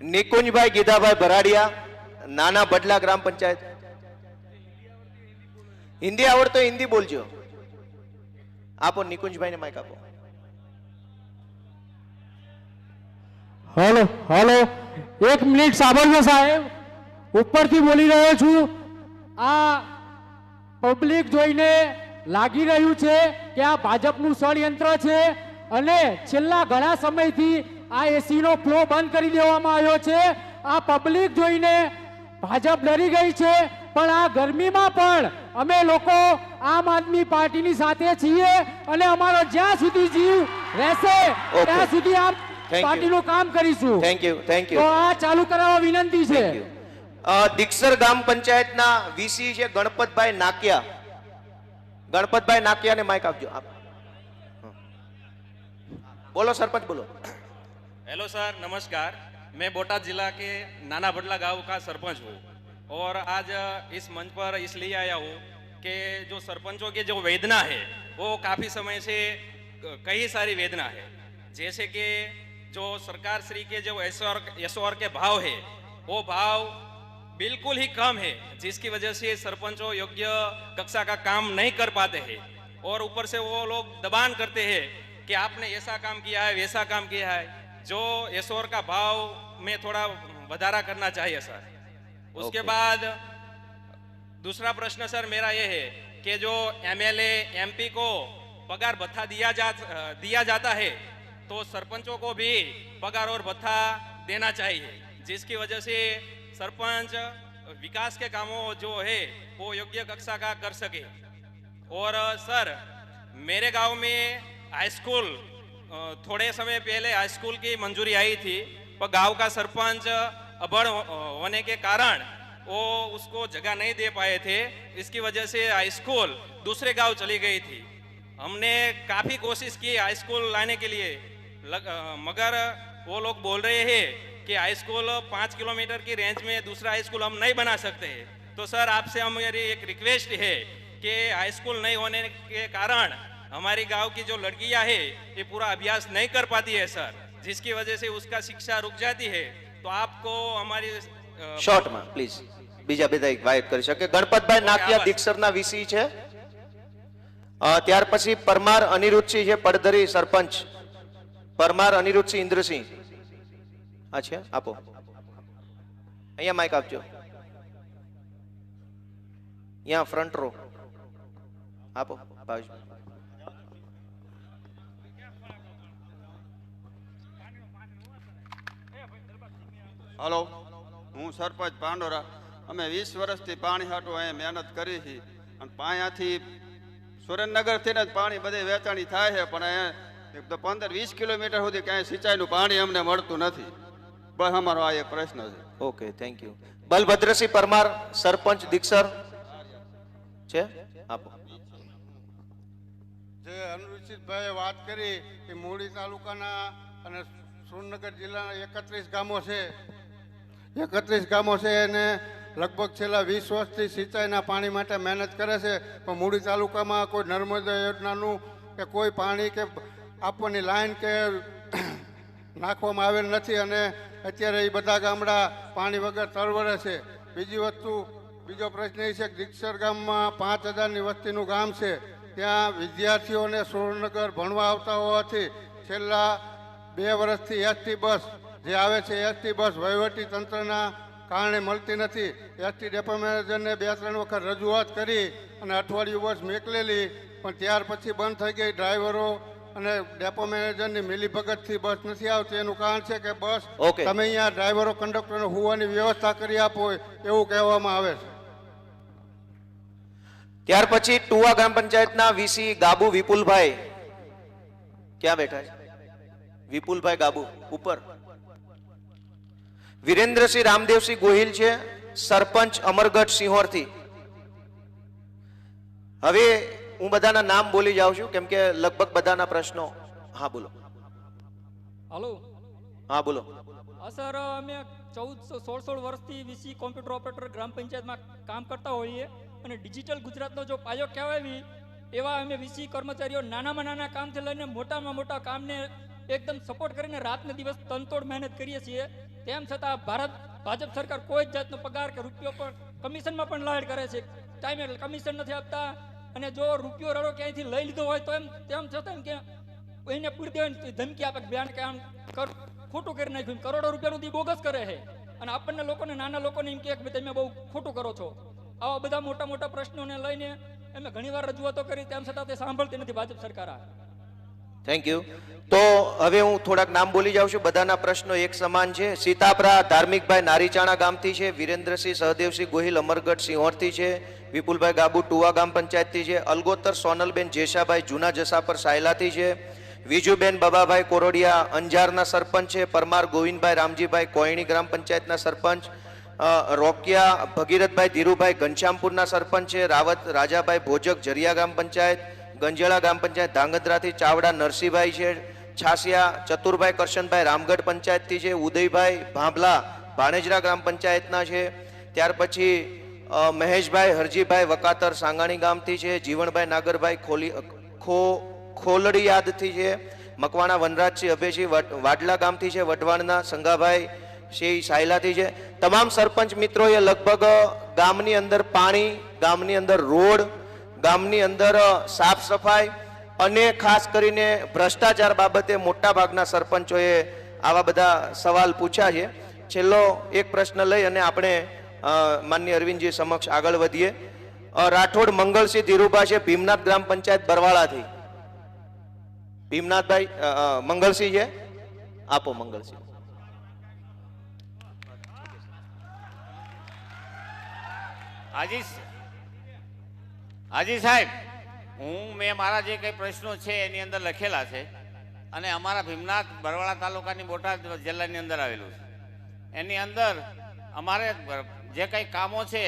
નિકુંજભાઈ ગીધાભાઈ ભરાડિયા, નાના બડલા ગ્રામ પંચાયત. હિન્દી આવડતો હિન્દી બોલજો. આપો, નિકુંજભાઈને માઇક આપો. હાલો, 1 મિનિટ સાંભળજો સાહેબ, ઉપરથી બોલી રહ્યો છું. આ પબ્લિક જોઈને લાગી રહ્યું છે કે આ ભાજપનું ષડયંત્ર છે અને છેલ્લા ઘણા સમયથી આ એસીનો ફ્લો બંધ કરી દેવામાં આવ્યો છે. આ પબ્લિક જોઈને ભાજપ ડરી ગઈ છે, પણ આ ગરમીમાં પણ અમે લોકો આમ આદમી પાર્ટીની સાથે છીએ અને અમારો જ્યાં સુધી જીવ રહેશે ત્યાં સુધી આમ પાર્ટીનું કામ કરીશું. Thank you. તો આ ચાલુ કરાવવા વિનંતી છે. દીક્ષર ગ્રામ પંચાયતના વીસી છે ગણપતભાઈ નાકિયા. ગણપતભાઈ નાકિયાને માઇક આપજો. बोलो सरपंच बोलो। हेलो सर, नमस्कार। मैं बोटाद जिला के नाना भटला गांव का सरपंच हूँ और आज इस मंच पर इसलिए आया हूँ कि जो सरपंचों की जो वेदना है वो काफ़ी समय से कई सारी वेदना है। जैसे कि जो सरकार श्री के जो एसओआर के भाव है वो भाव बिल्कुल ही कम है, जिसकी वजह से सरपंचों योग्य कक्षा का काम नहीं कर पाते हैं और ऊपर से वो लोग दबान करते हैं कि आपने ऐसा काम किया है वैसा काम किया है। जो एसओआर का भाव में थोड़ा વધારા करना चाहिए सर। उसके बाद दूसरा प्रश्न सर मेरा ये है कि जो एमएलए एमपी को पगार भत्ता दिया जाता है तो सरपंचों को भी पगार और भत्ता देना चाहिए, जिसकी वजह से सरपंच विकास के कामों जो है वो योग्य कक्षा का कर सके। और सर मेरे गांव में हाई स्कूल थोड़े समय पहले हाई स्कूल की मंजूरी आई थी, पर गांव का सरपंच अभड़ होने के कारण वो उसको जगह नहीं दे पाए थे। इसकी वजह से हाई स्कूल दूसरे गांव चली गई थी। हमने काफ़ी कोशिश की हाई स्कूल लाने के लिए, मगर वो लोग बोल रहे हैं कि हाई स्कूल 5 किलोमीटर की रेंज में दूसरा हाई स्कूल हम नहीं बना सकते। तो सर आपसे हमारी एक रिक्वेस्ट है कि हाई स्कूल नहीं होने के कारण हमारी गांव की जो लड़कियां है ये पूरा अभ्यास नहीं कर पाती है सर, जिसकी वजह से उसका शिक्षा रुक जाती है। तो आपको हमारी શોર્ટ માં પ્લીઝ બીજા બધા એક વાત કરી શકે। ગણપતભાઈ નાકિયા દીક્ષરના વીસી છે, ત્યાર પછી પરમાર અનિરુદ્ધસિંહ છે પડધરી સરપંચ, પરમાર અનિરુદ્ધસિંહ ઇન્દ્રસિંહ। અચ્છા આપો, અહીંયા માઇક આપજો, અહીંયા ફ્રન્ટ રો આપો ભાવેશ। હલો, હું સરપંચ પાંડોરા। અમે 20 વર્ષથી પાણી હાટું અહીંયા મહેનત કરી છે અને અહીંયાથી સુરેન્દ્રનગરથી જ પાણી બધે વેચાણી થાય છે, પણ અહીંયા 15-20 કિલોમીટર સુધી ક્યાંય સિંચાઈનું પાણી અમને મળતું નથી। બસ અમારો આ એક પ્રશ્ન છે। Okay, thank you. Balbhadrasinh Parmar sarpanch દીક્ષર છે, આપો। જે અનુરૂચિતભાઈએ વાત કરી કે મૂળી તાલુકાના અને સુરેન્દ્રનગર જિલ્લાના 31 ગામો છે, 31 ગામો છે અને લગભગ છેલ્લા 20 વર્ષથી સિંચાઈના પાણી માટે મહેનત કરે છે, પણ મૂળી તાલુકામાં કોઈ નર્મદા યોજનાનું કે કોઈ પાણી કે આપવાની લાઈન કે નાખવામાં આવેલ નથી અને અત્યારે એ બધા ગામડા પાણી વગર તરવરે છે। બીજો પ્રશ્ન એ છે કે દીક્ષર ગામમાં 5000ની વસ્તીનું ગામ છે, ત્યાં વિદ્યાર્થીઓને સુરેન્દ્રનગર ભણવા આવતા હોવાથી છેલ્લા 2 વર્ષથી એસટી બસ જે આવે છે, એસટી બસ વહીવટી તંત્રના કારણે મળતી નથી। એસટી ડેપો મેનેજરને 2-3 વખત રજૂઆત કરી અને અઠવાડિયું બસ મોકલેલી, પણ ત્યાર પછી બંધ થઈ ગઈ। ડ્રાઈવરો અને ડેપો મેનેજરની મિલીભગતથી બસ નથી આવતી। એનું કારણ છે કે બસ તમે અહીંયા ડ્રાઈવરો કંડક્ટરને હોવાની વ્યવસ્થા કરી આપો એવું કહેવામાં આવે છે। ત્યાર પછી ટુવા ગ્રામ પંચાયતના વીસી ગાબુ વિપુલભાઈ ક્યાં બેઠા છે? વિપુલભાઈ ગાબુ ઉપર। વીરેન્દ્રસિંહ રામદેવસિંહ ગોહિલ છે સરપંચ અમરગઢ સિંહોરથી। હવે હું બધાના નામ બોલી જાઉં છું કેમ કે લગભગ બધાના પ્રશ્નો। હા બોલો। હલો, હા બોલો। સર અમે 14-16 વર્ષથી વીસી કોમ્પ્યુટર ઓપરેટર ગ્રામ પંચાયતમાં કામ કરતા હોઈએ અને ડિજિટલ ગુજરાતનો જો પાયો કહેવાય એવા અમે વીસી કર્મચારીઓ નાનામાં નાના કામથી લઈને મોટામાં મોટા કામને એકદમ સપોર્ટ કરીને રાતને દિવસ તનતોડ મહેનત કરીએ છીએ। તેમ છતાં ભાજપ સરકાર કોઈ જ જાતનો પગાર કે રૂપિયો પણ કમિશનમાં પણ લાડ કરે છે, ટાઈમે કમિશન નથી આપતા અને જો રૂપિયો રડો ક્યાંયથી લઈ લીધો હોય તો તેમ છતાં એમ કે એને પૂરી દેવાની ધમકી આપે બેન કે આમ ખોટું કરી નાખ્યું, કરોડો રૂપિયાનું દી બોગસ કરે છે અને આપણને લોકોને નાના લોકોને એમ કે તમે બહુ ખોટું કરો છો। આવા બધા મોટા મોટા પ્રશ્નોને લઈને અમે ઘણીવાર રજૂઆતો કરી, તેમ છતાં તે સાંભળતી નથી ભાજપ સરકાર। Thank you. તો હવે હું થોડાક નામ બોલી જાઉં છું, બધાના પ્રશ્નો એક સમાન છે। સીતાપરા ધાર્મિકભાઈ નારીચાણા ગામથી છે, વીરેન્દ્રસિંહ સહદેવસિંહ ગોહિલ અમરગઢ સિંહોરથી છે, વિપુલભાઈ ગાબુ ટુવા ગામ પંચાયતથી છે, અલગોતર સોનલબેન જેશાભાઈ જૂના જસાપર સાયલાથી છે, વિજુબેન બબાભાઈ કોરોડિયા અંજારના સરપંચ છે, પરમાર ગોવિંદભાઈ રામજીભાઈ કોયણી ગ્રામ પંચાયતના સરપંચ, રોકિયા ભગીરથભાઈ ધીરુભાઈ ઘનશ્યામપુરના સરપંચ છે, રાવત રાજાભાઈ ભોજક જરિયા ગ્રામ પંચાયત, ગંજેળા ગ્રામ પંચાયત ધાંગધ્રાથી ચાવડા નરસિંહભાઈ છે, છાસિયા ચતુરભાઈ કરશનભાઈ રામગઢ પંચાયતથી છે, ઉદયભાઈ ભાંભલા ભાણેજરા ગ્રામ પંચાયતના છે, ત્યાર પછી મહેશભાઈ હરજીભાઈ વકાતર સાંગાણી ગામથી છે, જીવણભાઈ નાગરભાઈ ખોલડીયાદથી છે, મકવાણા વનરાજસિંહ અભયસિંહ વાડલા ગામથી છે, વઢવાણના સંગાભાઈ સિંહ સાયલાથી છે। તમામ સરપંચ મિત્રોએ લગભગ ગામની અંદર પાણી, ગામની અંદર રોડ, ગામની અંદર સાફ સફાઈ અને ખાસ કરીને ભ્રષ્ટાચાર બાબતે મોટા ભાગના સરપંચોએ આવા બધા સવાલ પૂછ્યા છે। છેલ્લો એક પ્રશ્ન લઈ અને આપણે માનનીય અરવિંદજી સમક્ષ આગળ વધીએ। રાઠોડ મંગળસિંહ ધીરુભા છે ભીમનાથ ગ્રામ પંચાયત બરવાળાથી। ભીમનાથભાઈ મંગળસિંહ છે, આપો મંગળસિંહ। હાજી સાહેબ, મેં મારા જે કંઈ પ્રશ્નો છે એની અંદર લખેલા છે અને અમારા ભીમનાથ બરવાળા તાલુકાની બોટાદ જિલ્લાની અંદર આવેલું છે. એની અંદર અમારે જે કંઈ કામો છે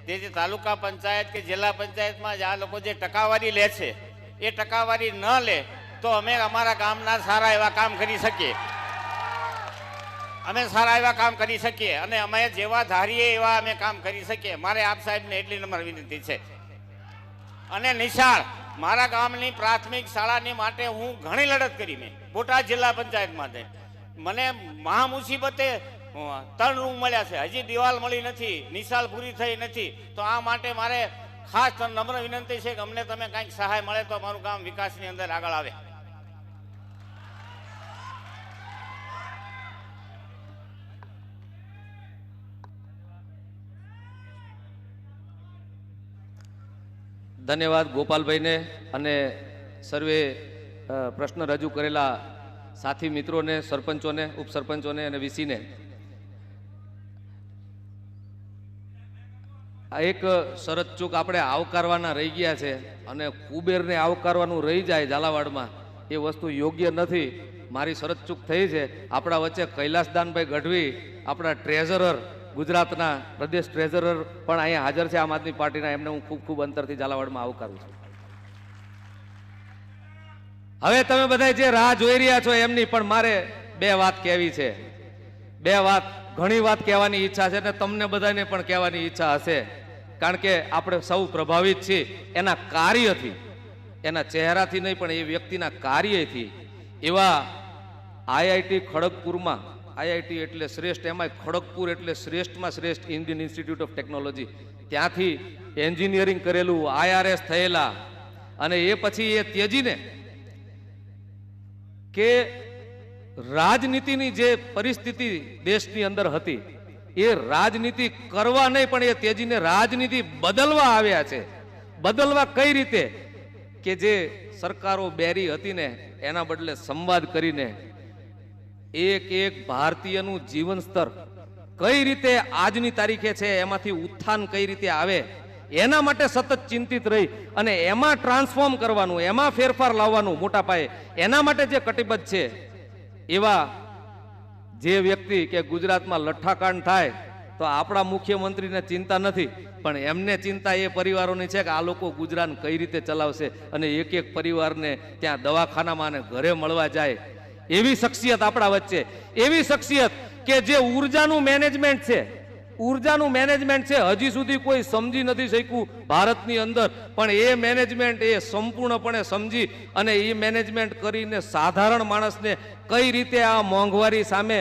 તે જે તાલુકા પંચાયત કે જિલ્લા પંચાયતમાં જ આ લોકો જે ટકાવારી લે છે એ ટકાવારી ન લે તો અમે અમારા ગામના સારા એવા કામ કરી શકીએ. અને અમે જેવા ધારીએ એવા અમે કામ કરી શકીએ. મારે આપ સાહેબને એટલી નમ્ર વિનંતી છે. અને નિશાળ મારા ગામની પ્રાથમિક શાળાની માટે હું ઘણી લડત કરી. મેં બોટાદ જિલ્લા પંચાયતમાં મને મહા મુસીબતે 3 રૂમ મળ્યા છે, હજી દિવાલ મળી નથી, નિશાળ પૂરી થઈ નથી. તો આ માટે મારે ખાસ નમ્ર વિનંતી છે કે અમને તમે કંઈક સહાય મળે તો અમારું ગામ વિકાસની અંદર આગળ આવે. ધન્યવાદ ગોપાલભાઈને અને સર્વે પ્રશ્ન રજૂ કરેલા સાથી મિત્રોને, સરપંચોને, ઉપસરપંચોને અને વીસીને. આ એક શરત ચૂક આપણે આવકારવાના રહી ગયા છે અને કુબેરને આવકારવાનું રહી જાય ઝાલાવાડમાં, એ વસ્તુ યોગ્ય નથી. મારી શરત ચૂક થઈ છે. આપણા વચ્ચે કૈલાસદાનભાઈ ગઢવી, આપણા ટ્રેઝરર, ગુજરાતના પ્રદેશ ટ્રેઝરર પણ અહીંયા હાજર છે આમ આદમી પાર્ટીના. એમને હું ખૂબ ખૂબ અંતરથી ઝાલાવાડમાં આવકારું છું. હવે તમે બધા જે રાહ જોઈ રહ્યા છો એમની પણ મારે 2 વાત કહેવી છે. 2 વાત, ઘણી વાત કહેવાની ઈચ્છા છે અને તમને બધાને પણ કહેવાની ઈચ્છા હશે, કારણ કે આપણે સૌ પ્રભાવિત છીએ એના કાર્યથી, એના ચહેરાથી નહીં પણ એ વ્યક્તિના કાર્યથી. એવા આઈઆઈટી ખડગપુરમાં, આઈઆઈટી એટલે શ્રેષ્ઠ, એમાં ખડગપુર એટલે શ્રેષ્ઠમાં શ્રેષ્ઠ ઇન્ડિયન ઇન્સ્ટિટ્યૂટ ઓફ ટેકનોલોજી, ત્યાંથી એન્જિનિયરિંગ કરેલું, IRS થયેલા, અને એ પછી એ ત્યજીને કે રાજનીતિની જે પરિસ્થિતિ દેશની અંદર હતી એ રાજનીતિ કરવા નહીં પણ એ ત્યજીને રાજનીતિ બદલવા આવ્યા છે. બદલવા કઈ રીતે? કે જે સરકારો બેરી હતી ને એના બદલે સંવાદ કરીને એક ભારતીયનું જીવન સ્તર કઈ રીતે આજની તારીખે છે એમાંથી ઉત્થાન કઈ રીતે આવે એના માટે સતત ચિંતિત રહી અને એમાં ટ્રાન્સફોર્મ કરવાનું, એમાં ફેરફાર લાવવાનું મોટા પાયે, એના માટે જે કટિબદ્ધ છે એવા જે વ્યક્તિ કે ગુજરાતમાં લઠ્ઠાકાંડ થાય તો આપણા મુખ્યમંત્રીને ચિંતા નથી, પણ એમને ચિંતા એ પરિવારોની છે કે આ લોકો ગુજરાત કઈ રીતે ચલાવશે અને એક પરિવારને ત્યાં દવાખાનામાં અને ઘરે મળવા જાય. એવી શખ્સિયત આપણા વચ્ચે, એવી શખ્સિયત કે જે ઉર્જાનું મેનેજમેન્ટ છે, હજી સુધી કોઈ સમજી નથી શક્યું ભારતની અંદર, પણ એ મેનેજમેન્ટ એ સંપૂર્ણપણે સમજી અને એ મેનેજમેન્ટ કરીને સાધારણ માણસને કઈ રીતે આ મોંઘવારી સામે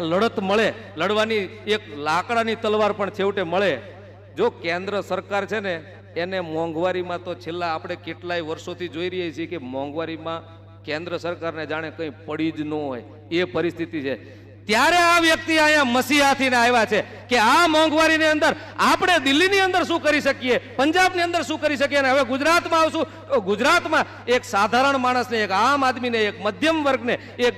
લડત મળે, લડવાની એક લાકડાની તલવાર પણ છેવટે મળે. જો કેન્દ્ર સરકાર છે ને એને મોંઘવારીમાં તો છેલ્લા આપણે કેટલાય વર્ષોથી જોઈ રહીએ છીએ કે મોંઘવારીમાં કેન્દ્ર સરકારને જાણે કંઈ પડી જ ન હોય એ પરિસ્થિતિ છે. ત્યારે આ વ્યક્તિ અહીંયા મસીહાથીને આવ્યા છે કે આ મોંઘવારીની અંદર આપણે દિલ્હીની અંદર શું કરી શકીએ, પંજાબની અંદર શું કરી શકીએ, અને હવે ગુજરાતમાં આવશું તો ગુજરાતમાં એક સાધારણ માણસને, એક આમ આદમીને, એક મધ્યમ વર્ગને, એક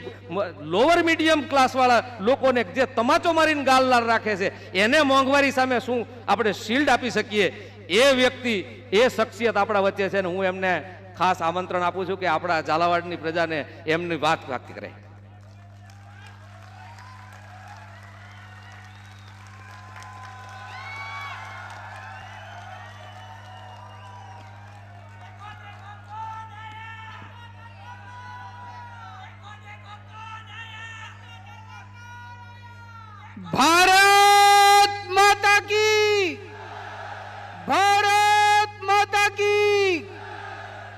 લોઅર મીડિયમ ક્લાસવાળા લોકોને જે તમાચો મારીને ગાલ લાલ રાખે છે એને મોંઘવારી સામે શું આપણે શિલ્ડ આપી શકીએ, એ વ્યક્તિ, એ શખ્સિયત આપણા વચ્ચે છે ને હું એમને ખાસ આમંત્રણ આપું છું કે આપણા ઝાલાવાડની પ્રજાને એમની વાત વ્યક્ત કરે. भारत माता की, भारत माता की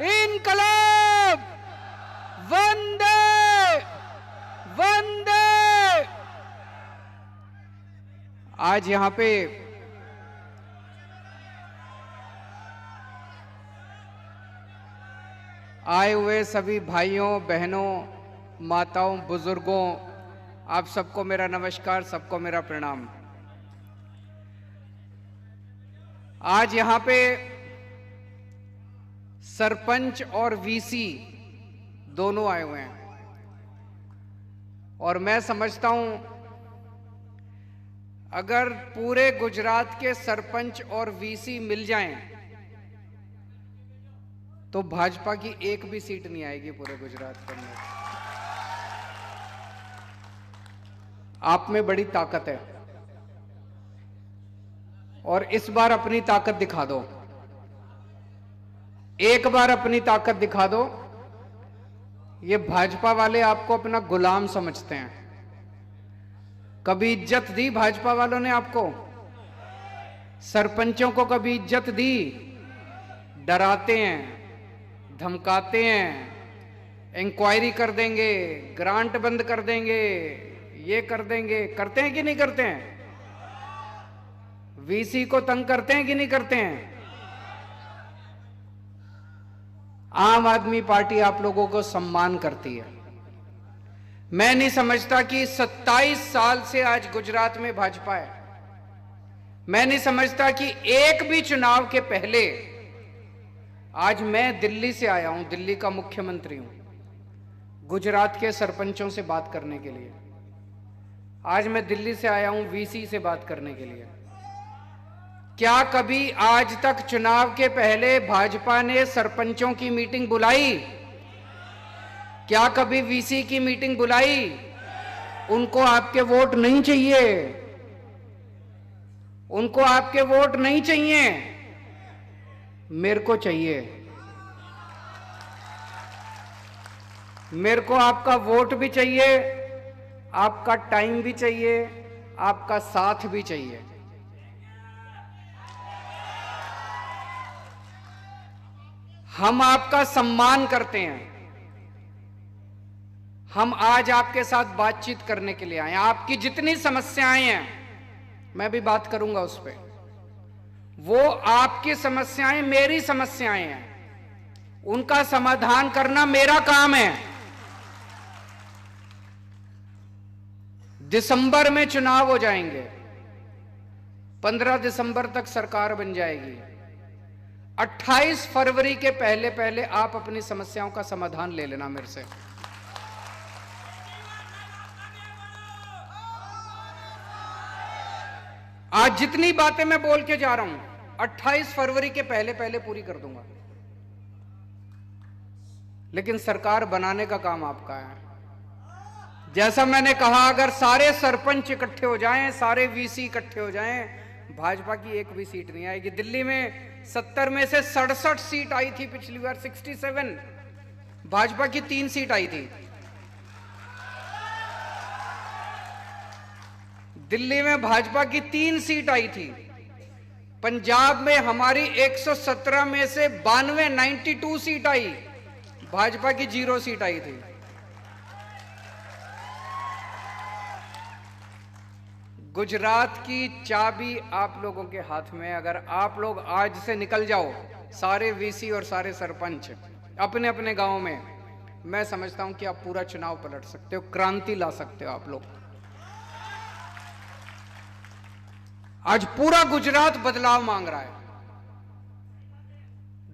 इनकलाब, वंदे वंदे। आज यहाँ पे आए हुए सभी भाइयों, बहनों, माताओं, बुजुर्गों, आप सबको मेरा नमस्कार, सबको मेरा प्रणाम। आज यहाँ पे सरपंच और वीसी दोनों आए हुए हैं और मैं समझता हूं अगर पूरे गुजरात के सरपंच और वीसी मिल जाएं तो भाजपा की एक भी सीट नहीं आएगी पूरे गुजरात के अंदर। आप में बड़ी ताकत है और इस बार अपनी ताकत दिखा दो, एक बार अपनी ताकत दिखा दो। ये भाजपा वाले आपको अपना गुलाम समझते हैं। कभी इज्जत दी भाजपा वालों ने आपको? सरपंचों को कभी इज्जत दी? डराते हैं, धमकाते हैं, इंक्वायरी कर देंगे, ग्रांट बंद कर देंगे, ये कर देंगे। करते हैं कि नहीं करते हैं? वीसी को तंग करते हैं कि नहीं करते हैं? आम आदमी पार्टी आप लोगों को सम्मान करती है। मैं नहीं समझता कि 27 साल से आज गुजरात में भाजपा है। मैं नहीं समझता कि एक भी चुनाव के पहले, आज मैं दिल्ली से आया हूं, दिल्ली का मुख्यमंत्री हूं, गुजरात के सरपंचों से बात करने के लिए। आज मैं दिल्ली से आया हूं वीसी से बात करने के लिए। क्या कभी आज तक चुनाव के पहले भाजपा ने सरपंचों की मीटिंग बुलाई? क्या कभी वीसी की मीटिंग बुलाई? उनको आपके वोट नहीं चाहिए, उनको आपके वोट नहीं चाहिए, मेरे को चाहिए। मेरे को आपका वोट भी चाहिए, आपका टाइम भी चाहिए, आपका साथ भी चाहिए। हम आपका सम्मान करते हैं। हम आज आपके साथ बातचीत करने के लिए आए हैं। आपकी जितनी समस्याएं हैं मैं भी बात करूंगा उस पर। वो आपकी समस्याएं मेरी समस्याएं हैं, उनका समाधान करना मेरा काम है। दिसंबर में चुनाव हो जाएंगे, 15 दिसंबर तक सरकार बन जाएगी। 28 फरवरी के पहले पहले आप अपनी समस्याओं का समाधान ले लेना मेरे से। आज जितनी बातें मैं बोल के जा रहा हूं 28 फरवरी के पहले पहले पूरी कर दूंगा। लेकिन सरकार बनाने का काम आपका है। जैसा मैंने कहा, अगर सारे सरपंच इकट्ठे हो जाएं, सारे वीसी इकट्ठे हो जाएं, भाजपा की एक भी सीट नहीं आएगी। दिल्ली में 70 में से 67 सीट आई थी पिछली बार, 67। भाजपा की 3 सीट आई थी। दिल्ली में भाजपा की 3 सीट आई थी। पंजाब में हमारी 117 में से 92 सीट आई, भाजपा की 0 सीट आई थी। गुजरात की चाबी आप लोगों के हाथ में। अगर आप लोग आज से निकल जाओ, सारे वीसी और सारे सरपंच अपने अपने गांव में, मैं समझता हूं कि आप पूरा चुनाव पलट सकते हो, क्रांति ला सकते हो आप लोग। आज पूरा गुजरात बदलाव मांग रहा है।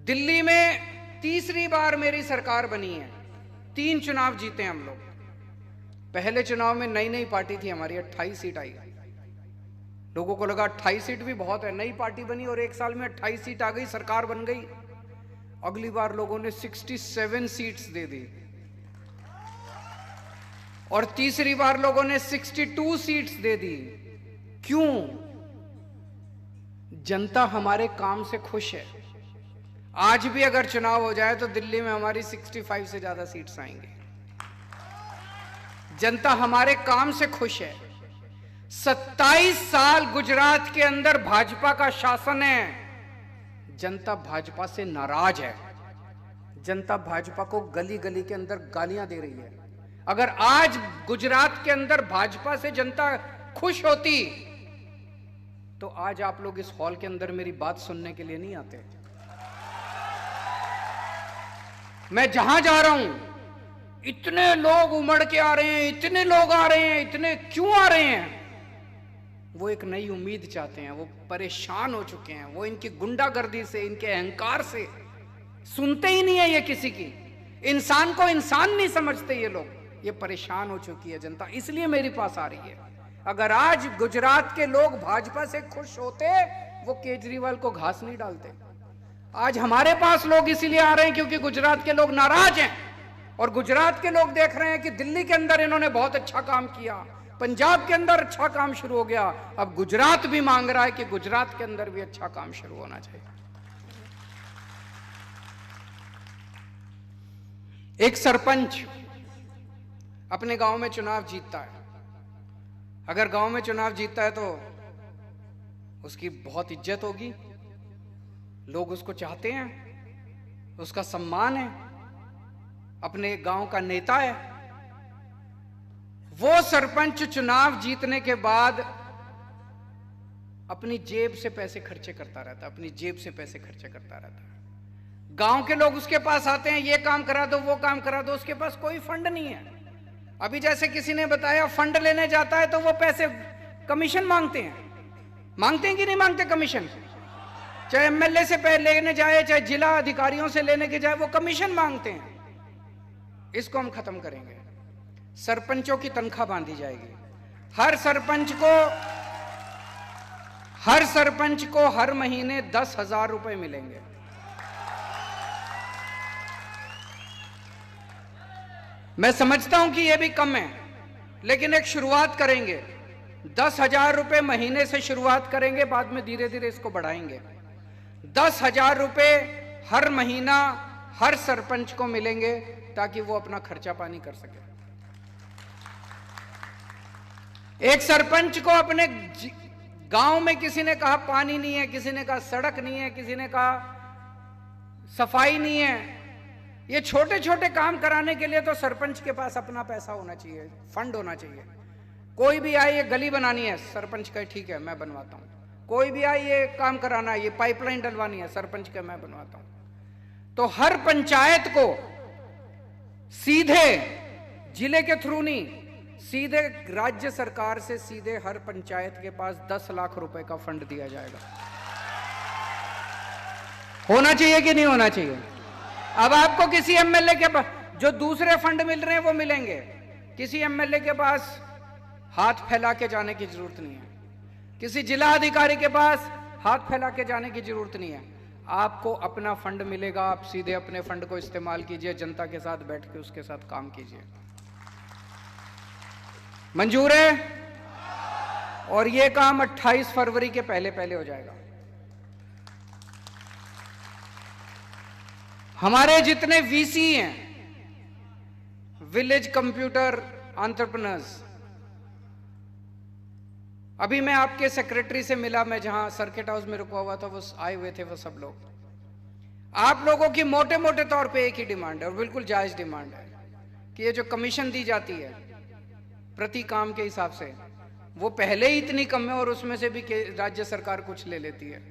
दिल्ली में तीसरी बार मेरी सरकार बनी है, 3 चुनाव जीते हम लोग। पहले चुनाव में नई नई पार्टी थी हमारी, 28 सीट आई। लोगों को लगा 28 सीट भी बहुत है, नई पार्टी बनी और 1 साल में 28 सीट आ गई, सरकार बन गई। अगली बार लोगों ने 67 सीट्स दे दी और तीसरी बार लोगों ने 62 सीट्स दे दी। क्यों? जनता हमारे काम से खुश है। आज भी अगर चुनाव हो जाए तो दिल्ली में हमारी 65 से ज्यादा सीट्स आएंगी। जनता हमारे काम से खुश है। 27 साल गुजरात के अंदर भाजपा का शासन है। जनता भाजपा से नाराज है। जनता भाजपा को गली गली के अंदर गालियां दे रही है। अगर आज गुजरात के अंदर भाजपा से जनता खुश होती तो आज आप लोग इस हॉल के अंदर मेरी बात सुनने के लिए नहीं आते। मैं जहां जा रहा हूं इतने लोग उमड़ के आ रहे हैं, इतने लोग आ रहे हैं, इतने क्यों आ रहे हैं? वो एक नई उम्मीद चाहते हैं। वो परेशान हो चुके हैं। वो इनकी गुंडागर्दी से, इनके अहंकार से सुनते ही नहीं है ये किसी की। इंसान को इंसान नहीं समझते ये लोग। ये परेशान हो चुकी है जनता, इसलिए मेरे पास आ रही है। अगर आज गुजरात के लोग भाजपा से खुश होते, वो केजरीवाल को घास नहीं डालते। आज हमारे पास लोग इसीलिए आ रहे हैं क्योंकि गुजरात के लोग नाराज हैं, और गुजरात के लोग देख रहे हैं कि दिल्ली के अंदर इन्होंने बहुत अच्छा काम किया, पंजाब के अंदर अच्छा काम शुरू हो गया, अब गुजरात भी मांग रहा है कि गुजरात के अंदर भी अच्छा काम शुरू होना चाहिए। एक सरपंच अपने गांव में चुनाव जीतता है। अगर गांव में चुनाव जीतता है तो उसकी बहुत इज्जत होगी, लोग उसको चाहते हैं, उसका सम्मान है, अपने गांव का नेता है। वो सरपंच चुनाव जीतने के बाद अपनी जेब से पैसे खर्चे करता रहता है, अपनी जेब से पैसे खर्चे करता रहता है। गांव के लोग उसके पास आते हैं, ये काम करा दो, वो काम करा दो, उसके पास कोई फंड नहीं है। अभी जैसे किसी ने बताया, फंड लेने जाता है तो वो पैसे कमीशन मांगते हैं कि नहीं मांगते कमीशन? चाहे एमएलए से पैसे लेने जाए, चाहे जिला अधिकारियों से लेने के जाए, वो कमीशन मांगते हैं। इसको हम खत्म करेंगे। सरपंचों की तनख्वाह बांधी जाएगी। हर सरपंच को हर महीने 10,000 रुपए मिलेंगे। मैं समझता हूं कि यह भी कम है, लेकिन एक शुरुआत करेंगे। 10,000 रुपए महीने से शुरुआत करेंगे, बाद में धीरे धीरे इसको बढ़ाएंगे। 10,000 रुपए हर महीना हर सरपंच को मिलेंगे ताकि वो अपना खर्चा पानी कर सके। एक सरपंच को अपने गांव में किसी ने कहा पानी नहीं है, किसी ने कहा सड़क नहीं है, किसी ने कहा सफाई नहीं है, ये छोटे छोटे काम कराने के लिए तो सरपंच के पास अपना पैसा होना चाहिए, फंड होना चाहिए। कोई भी आए, ये गली बनानी है, सरपंच कहे ठीक है मैं बनवाता हूं। कोई भी आए, ये काम कराना है, ये पाइपलाइन डलवानी है, सरपंच कहे मैं बनवाता हूं। तो हर पंचायत को सीधे जिले के थ्रू नहीं, सीधे राज्य सरकार से सीधे हर पंचायत के पास 10 लाख रुपए का फंड दिया जाएगा। होना चाहिए कि नहीं होना चाहिए? अब आपको किसी एमएलए के पास जो दूसरे फंड मिल रहे हैं वो मिलेंगे, किसी एमएलए के पास हाथ फैला के जाने की जरूरत नहीं है, किसी जिला अधिकारी के पास हाथ फैला के जाने की जरूरत नहीं है। आपको अपना फंड मिलेगा, आप सीधे अपने फंड को इस्तेमाल कीजिए, जनता के साथ बैठ के उसके साथ काम कीजिए। मंजूर है? और ये काम 28 फरवरी के पहले पहले हो जाएगा। हमारे जितने वीसी हैं, विलेज कंप्यूटर एंटरप्रेन्योर्स, अभी मैं आपके सेक्रेटरी से मिला, मैं जहां सर्किट हाउस में रुका हुआ था, वो आए हुए थे वो सब लोग। आप लोगों की मोटे मोटे तौर पे एक ही डिमांड है, और बिल्कुल जायज डिमांड है, कि ये जो कमीशन दी जाती है प्रति काम के हिसाब से, वो पहले ही इतनी कम है और उसमें से भी राज्य सरकार कुछ ले लेती है।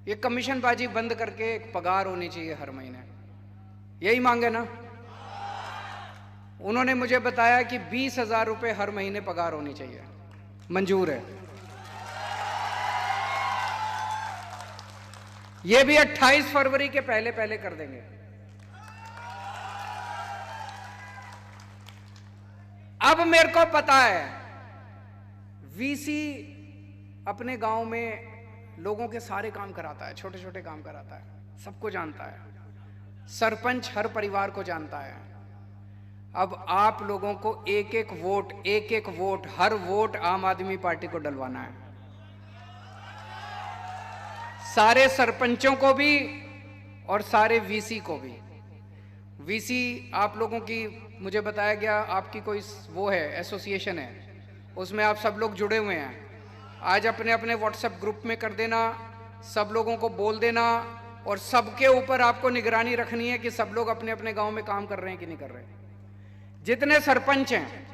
ये कमीशन बाजी बंद करके एक पगार होनी चाहिए हर महीने, यही मांगे ना? उन्होंने मुझे बताया कि 20,000 रुपए हर महीने पगार होनी चाहिए। मंजूर है? ये भी 28 फरवरी के पहले पहले कर देंगे। अब मेरे को पता है, वीसी अपने गांव में लोगों के सारे काम कराता है, छोटे छोटे काम कराता है, सबको जानता है। सरपंच हर परिवार को जानता है। अब आप लोगों को एक एक वोट, हर वोट आम आदमी पार्टी को डलवाना है। सारे सरपंचों को भी और सारे वीसी को भी। वीसी आप लोगों की, मुझे बताया गया आपकी कोई वो है, एसोसिएशन है, उसमें आप सब लोग जुड़े हुए हैं। आज अपने अपने व्हाट्सएप ग्रुप में कर देना, सब लोगों को बोल देना, और सबके ऊपर आपको निगरानी रखनी है कि सब लोग अपने अपने गांव में काम कर रहे हैं कि नहीं कर रहे हैं। जितने सरपंच हैं,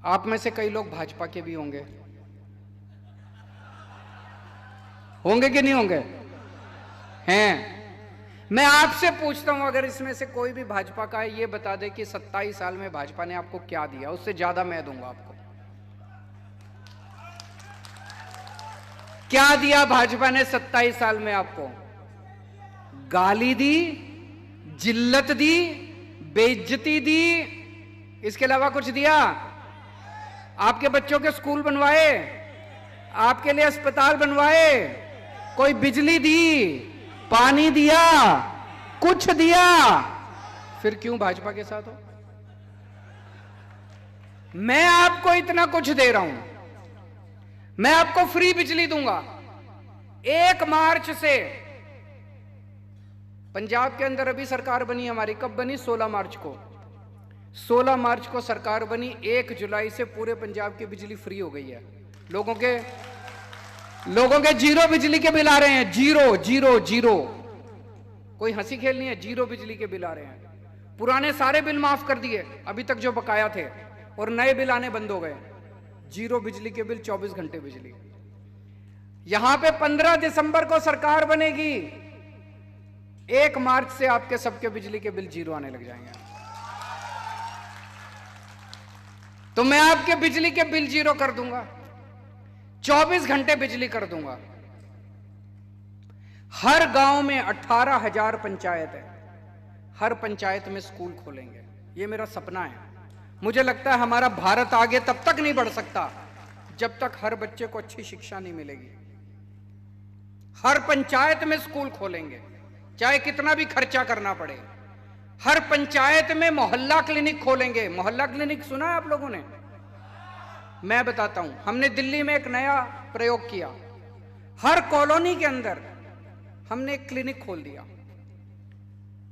आप में से कई लोग भाजपा के भी होंगे कि नहीं होंगे? हैं। मैं आपसे पूछता हूं, अगर इसमें से कोई भी भाजपा का है, ये बता दे कि 27 साल में भाजपा ने आपको क्या दिया, उससे ज्यादा मैं दूंगा आपको। क्या दिया भाजपा ने 27 साल में आपको? गाली दी, जिल्लत दी, बेइज्जती दी, इसके अलावा कुछ दिया? आपके बच्चों के स्कूल बनवाए, आपके लिए अस्पताल बनवाए, कोई बिजली दी, पानी दिया, कुछ दिया? फिर क्यों भाजपा के साथ हो? मैं आपको इतना कुछ दे रहा हूं, मैं आपको फ्री बिजली दूंगा। 1 मार्च से पंजाब के अंदर अभी सरकार बनी हमारी, कब बनी? 16 मार्च को। 16 मार्च को सरकार बनी, 1 जुलाई से पूरे पंजाब की बिजली फ्री हो गई है। लोगों के जीरो बिजली के बिल आ रहे हैं, जीरो। कोई हंसी खेल नहीं है, जीरो बिजली के बिल आ रहे हैं। पुराने सारे बिल माफ कर दिए अभी तक जो बकाया थे, और नए बिल आने बंद हो गए। जीरो बिजली के बिल, 24 घंटे बिजली। यहां पे 15 दिसंबर को सरकार बनेगी, 1 मार्च से आपके सबके बिजली के बिल जीरो आने लग जाएंगे। तो मैं आपके बिजली के बिल जीरो कर दूंगा, 24 घंटे बिजली कर दूंगा। हर गांव में 18,000 पंचायत है, हर पंचायत में स्कूल खोलेंगे। ये मेरा सपना है। मुझे लगता है हमारा भारत आगे तब तक नहीं बढ़ सकता जब तक हर बच्चे को अच्छी शिक्षा नहीं मिलेगी। हर पंचायत में स्कूल खोलेंगे, चाहे कितना भी खर्चा करना पड़े। हर पंचायत में मोहल्ला क्लिनिक खोलेंगे। मोहल्ला क्लिनिक सुना है आप लोगों ने? मैं बताता हूं, हमने दिल्ली में एक नया प्रयोग किया। हर कॉलोनी के अंदर हमने एक क्लिनिक खोल दिया।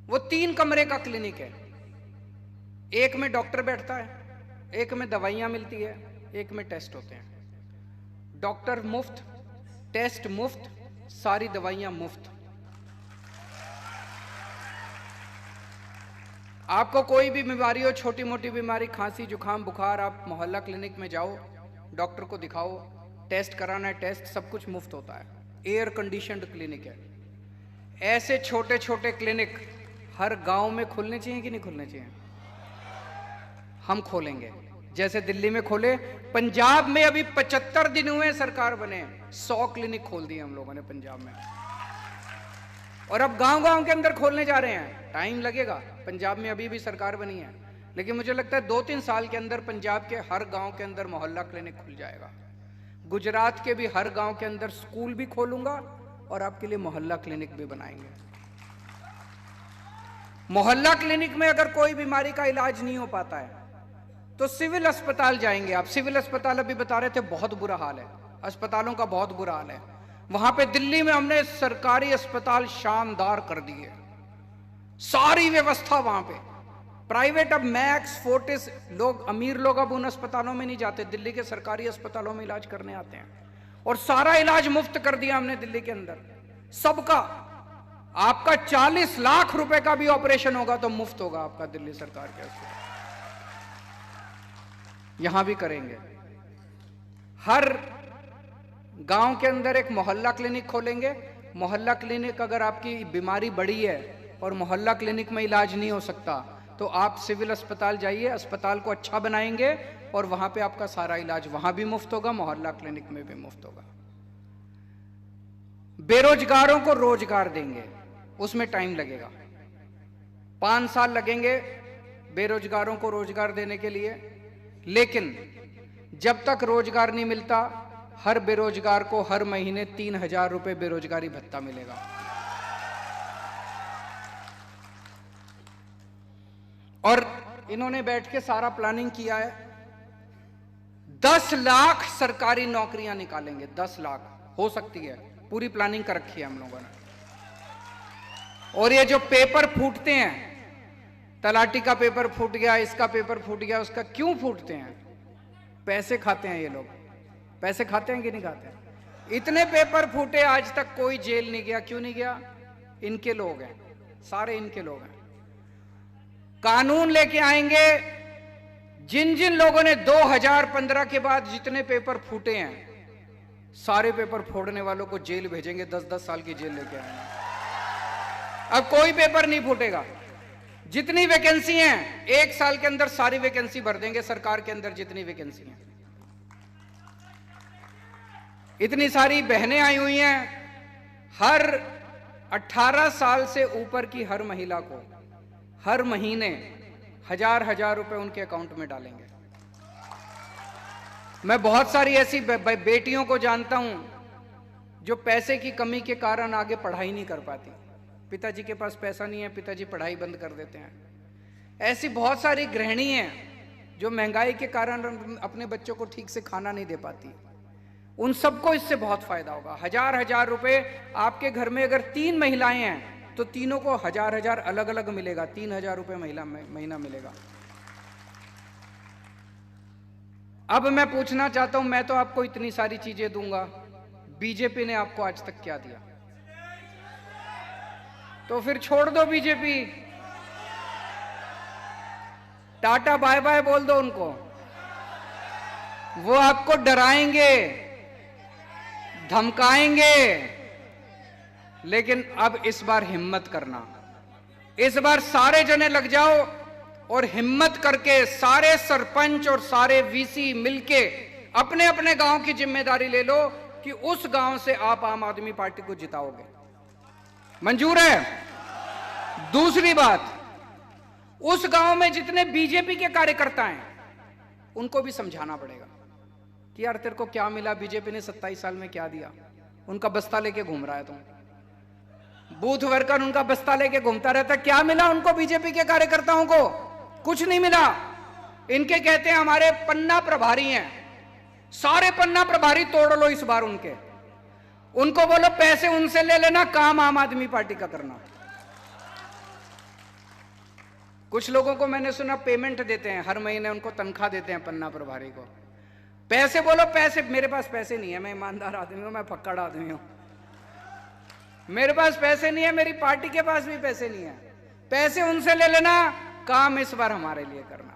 वो 3 कमरे का क्लिनिक है। एक में डॉक्टर बैठता है, एक में दवाइयां मिलती है, एक में टेस्ट होते हैं। डॉक्टर मुफ्त, टेस्ट मुफ्त, सारी दवाइयां मुफ्त। आपको कोई भी बीमारी हो, छोटी मोटी बीमारी, खांसी जुकाम बुखार, आप मोहल्ला क्लिनिक में जाओ, डॉक्टर को दिखाओ, टेस्ट कराना है टेस्ट, सब कुछ मुफ्त होता है। एयर कंडीशनड क्लिनिक है। ऐसे छोटे छोटे क्लिनिक हर गांव में खुलने चाहिए कि नहीं खुलने चाहिए? हम खोलेंगे, जैसे दिल्ली में खोले। पंजाब में अभी 75 दिन हुए सरकार बने, 100 क्लिनिक खोल दिए हम लोगों ने पंजाब में। और अब गांव गांव के अंदर खोलने जा रहे हैं। टाइम लगेगा, पंजाब में अभी भी सरकार बनी है, लेकिन मुझे लगता है 2-3 साल के अंदर पंजाब के हर गांव के अंदर मोहल्ला क्लिनिक खुल जाएगा। गुजरात के भी हर गांव के अंदर स्कूल भी खोलूंगा और आपके लिए मोहल्ला क्लिनिक भी बनाएंगे। मोहल्ला क्लिनिक में अगर कोई बीमारी का इलाज नहीं हो पाता है तो सिविल अस्पताल जाएंगे आप। सिविल अस्पताल अभी बता रहे थे बहुत बुरा हाल है, अस्पतालों का बहुत बुरा हाल है। वहां पे दिल्ली में हमने सरकारी अस्पताल शानदार कर दिए, सारी व्यवस्था वहां पे। प्राइवेट अब मैक्स, फोर्टिस, लोग अमीर लोग अब उन अस्पतालों में नहीं जाते, दिल्ली के सरकारी अस्पतालों में इलाज करने आते हैं। और सारा इलाज मुफ्त कर दिया हमने दिल्ली के अंदर, सबका। आपका 40 लाख रुपए का भी ऑपरेशन होगा तो मुफ्त होगा आपका दिल्ली सरकार के अस्पताल। यहां भी करेंगे। हर गांव के अंदर एक मोहल्ला क्लिनिक खोलेंगे। मोहल्ला क्लिनिक, अगर आपकी बीमारी बड़ी है और मोहल्ला क्लिनिक में इलाज नहीं हो सकता तो आप सिविल अस्पताल जाइए, अस्पताल को अच्छा बनाएंगे और वहां पे आपका सारा इलाज वहां भी मुफ्त होगा, मोहल्ला क्लिनिक में भी मुफ्त होगा। बेरोजगारों को रोजगार देंगे, उसमें टाइम लगेगा, 5 साल लगेंगे बेरोजगारों को रोजगार देने के लिए। लेकिन जब तक रोजगार नहीं मिलता, हर बेरोजगार को हर महीने 3,000 रुपए बेरोजगारी भत्ता मिलेगा। और इन्होंने बैठ के सारा प्लानिंग किया है, 10 लाख सरकारी नौकरियां निकालेंगे। 10 लाख हो सकती है, पूरी प्लानिंग कर रखी है हम लोगों ने। और ये जो पेपर फूटते हैं, तलाटी का पेपर फूट गया, इसका पेपर फूट गया, उसका क्यों फूटते हैं? पैसे खाते हैं ये लोग। पैसे खाते हैं कि नहीं खाते? इतने पेपर फूटे, आज तक कोई जेल नहीं गया। क्यों नहीं गया? इनके लोग हैं, सारे इनके लोग हैं। कानून लेके आएंगे, जिन जिन लोगों ने 2015 के बाद जितने पेपर फूटे हैं, सारे पेपर फोड़ने वालों को जेल भेजेंगे, 10-10 साल की जेल लेके आएंगे। अब कोई पेपर नहीं फूटेगा। जितनी वैकेंसी हैं, 1 साल के अंदर सारी वैकेंसी भर देंगे सरकार के अंदर, जितनी वैकेंसी हैं। इतनी सारी बहनें आई हुई हैं। हर 18 साल से ऊपर की हर महिला को हर महीने 1,000 रुपए उनके अकाउंट में डालेंगे। मैं बहुत सारी ऐसी बेटियों को जानता हूं जो पैसे की कमी के कारण आगे पढ़ाई नहीं कर पाती। पिताजी के पास पैसा नहीं है, पिताजी पढ़ाई बंद कर देते हैं। ऐसी बहुत सारी गृहिणी हैं जो महंगाई के कारण अपने बच्चों को ठीक से खाना नहीं दे पाती। उन सबको इससे बहुत फायदा होगा। 1000 रुपए आपके घर में अगर 3 महिलाएं हैं तो तीनों को 1000 अलग अलग मिलेगा, 3000 रुपए महीना मिलेगा। अब मैं पूछना चाहता हूं, मैं तो आपको इतनी सारी चीजें दूंगा, बीजेपी ने आपको आज तक क्या दिया? तो फिर छोड़ दो बीजेपी, टाटा बाय बाय बोल दो उनको। वो आपको डराएंगे, धमकाएंगे, लेकिन अब इस बार हिम्मत करना, इस बार सारे जने लग जाओ और हिम्मत करके सारे सरपंच और सारे वीसी मिलके अपने अपने गांव की जिम्मेदारी ले लो कि उस गांव से आप आम आदमी पार्टी को जिताओगे। मंजूर है? दूसरी बात, उस गांव में जितने बीजेपी के कार्यकर्ता हैं उनको भी समझाना पड़ेगा कि यार तेरे को क्या मिला, बीजेपी ने 27 साल में क्या दिया। उनका बस्ता लेके घूम रहा है तुम, बूथ वर्कर उनका बस्ता लेके घूमता रहता, क्या मिला उनको बीजेपी के कार्यकर्ताओं को? कुछ नहीं मिला। इनके कहते हैं हमारे पन्ना प्रभारी हैं, सारे पन्ना प्रभारी तोड़ लो इस बार उनके, उनको बोलो पैसे उनसे ले लेना, काम आम आदमी पार्टी का करना। कुछ लोगों को मैंने सुना पेमेंट देते हैं, हर महीने उनको तनख्वाह देते हैं पन्ना प्रभारी को। पैसे बोलो पैसे, मेरे पास पैसे नहीं है, मैं ईमानदार आदमी हूं, मैं फक्कड़ आदमी हूं, मेरे पास पैसे नहीं है, मेरी पार्टी के पास भी पैसे नहीं है, पैसे उनसे ले लेना, काम इस बार हमारे लिए करना।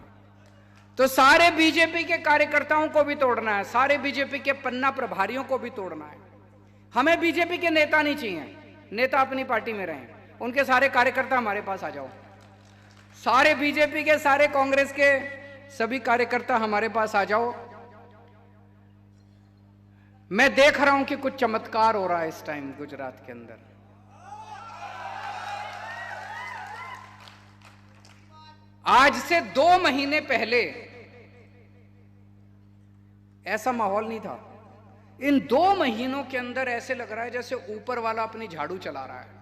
तो सारे बीजेपी के कार्यकर्ताओं को भी तोड़ना है, सारे बीजेपी के पन्ना प्रभारियों को भी तोड़ना है। हमें बीजेपी के नेता नहीं चाहिए, नेता अपनी पार्टी में रहें, उनके सारे कार्यकर्ता हमारे पास आ जाओ, सारे बीजेपी के, सारे कांग्रेस के सभी कार्यकर्ता हमारे पास आ जाओ। मैं देख रहा हूं कि कुछ चमत्कार हो रहा है इस टाइम गुजरात के अंदर। आज से 2 महीने पहले ऐसा माहौल नहीं था। इन 2 महीनों के अंदर ऐसे लग रहा है जैसे ऊपर वाला अपनी झाड़ू चला रहा है।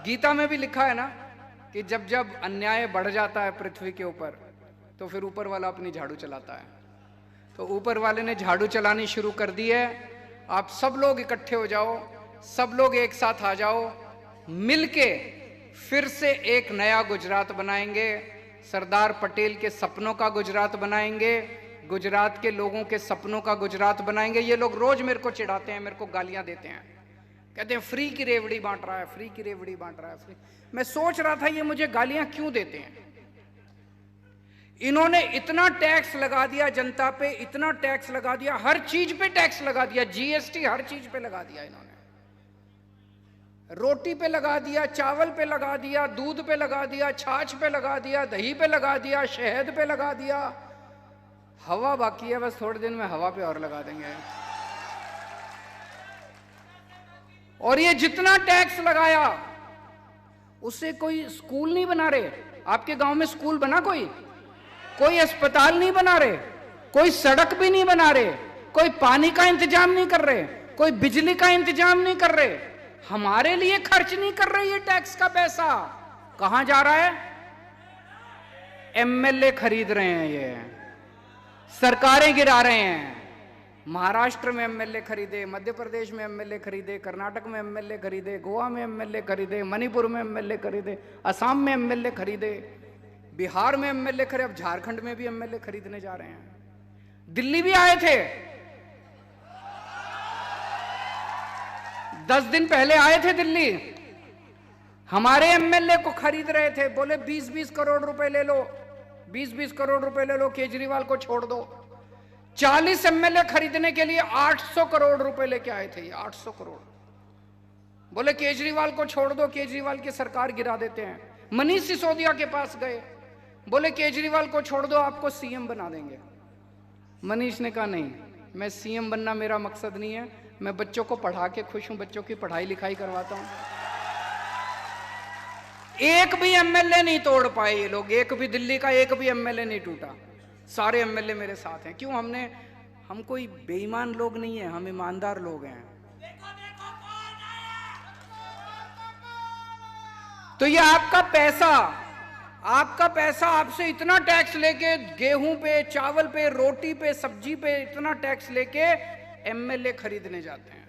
गीता में भी लिखा है ना कि जब जब अन्याय बढ़ जाता है पृथ्वी के ऊपर तो फिर ऊपर वाला अपनी झाड़ू चलाता है। तो ऊपर वाले ने झाड़ू चलानी शुरू कर दी है। आप सब लोग इकट्ठे हो जाओ, सब लोग एक साथ आ जाओ, मिलके फिर से एक नया गुजरात बनाएंगे, सरदार पटेल के सपनों का गुजरात बनाएंगे, गुजरात के लोगों के सपनों का गुजरात बनाएंगे। ये लोग रोज मेरे को चिढ़ाते हैं, मेरे को गालियां देते हैं, कहते हैं फ्री की रेवड़ी बांट रहा है, फ्री की रेवड़ी बांट रहा है, फ्री। मैं सोच रहा था ये मुझे गालियां क्यों देते हैं। इन्होंने इतना टैक्स लगा दिया जनता पे, इतना टैक्स लगा दिया, हर चीज पे टैक्स लगा दिया, जीएसटी हर चीज पे लगा दिया इन्होंने, रोटी पे लगा दिया, चावल पे लगा दिया, दूध पे लगा दिया, छाछ पे लगा दिया, दही पे लगा दिया, शहद पे लगा दिया। हवा बाकी है, बस थोड़े दिन में हवा पे और लगा देंगे। और ये जितना टैक्स लगाया उससे कोई स्कूल नहीं बना रहे। आपके गांव में स्कूल बना कोई अस्पताल नहीं बना रहे, कोई सड़क भी नहीं बना रहे, कोई पानी का इंतजाम नहीं कर रहे, कोई बिजली का इंतजाम नहीं कर रहे, हमारे लिए खर्च नहीं कर रहे। ये टैक्स का पैसा कहां जा रहा है? एमएलए खरीद रहे हैं, ये सरकारें गिरा रहे हैं। महाराष्ट्र में एमएलए खरीदे, मध्य प्रदेश में एमएलए खरीदे, कर्नाटक में एमएलए खरीदे, गोवा में एमएलए खरीदे, मणिपुर में एमएलए खरीदे, असम में एमएलए खरीदे, बिहार में एमएलए खरीदे, अब झारखंड में भी एमएलए खरीदने जा रहे हैं। दिल्ली भी आए थे, 10 दिन पहले आए थे दिल्ली, हमारे एमएलए को खरीद रहे थे, बोले 20-20 करोड़ रुपए ले लो, 20-20 करोड़ रुपए ले लो, केजरीवाल को छोड़ दो। 40 एमएलए खरीदने के लिए 800 करोड़ रुपए लेके आए थे, 800 करोड़। बोले केजरीवाल को छोड़ दो, केजरीवाल की सरकार गिरा देते हैं। मनीष सिसोदिया के पास गए, बोले केजरीवाल को छोड़ दो, आपको सीएम बना देंगे। मनीष ने कहा नहीं, मैं सीएम बनना मेरा मकसद नहीं है, मैं बच्चों को पढ़ा के खुश हूं, बच्चों की पढ़ाई लिखाई करवाता हूं। एक भी एमएलए नहीं तोड़ पाए ये लोग, एक भी दिल्ली का एक भी एमएलए नहीं टूटा, सारे एमएलए मेरे साथ हैं। क्यों? हम कोई बेईमान लोग नहीं है, हम ईमानदार लोग हैं। तो ये आपका पैसा आपसे इतना टैक्स लेके, गेहूं पे, चावल पे, रोटी पे, सब्जी पे इतना टैक्स लेके एमएलए खरीदने जाते हैं।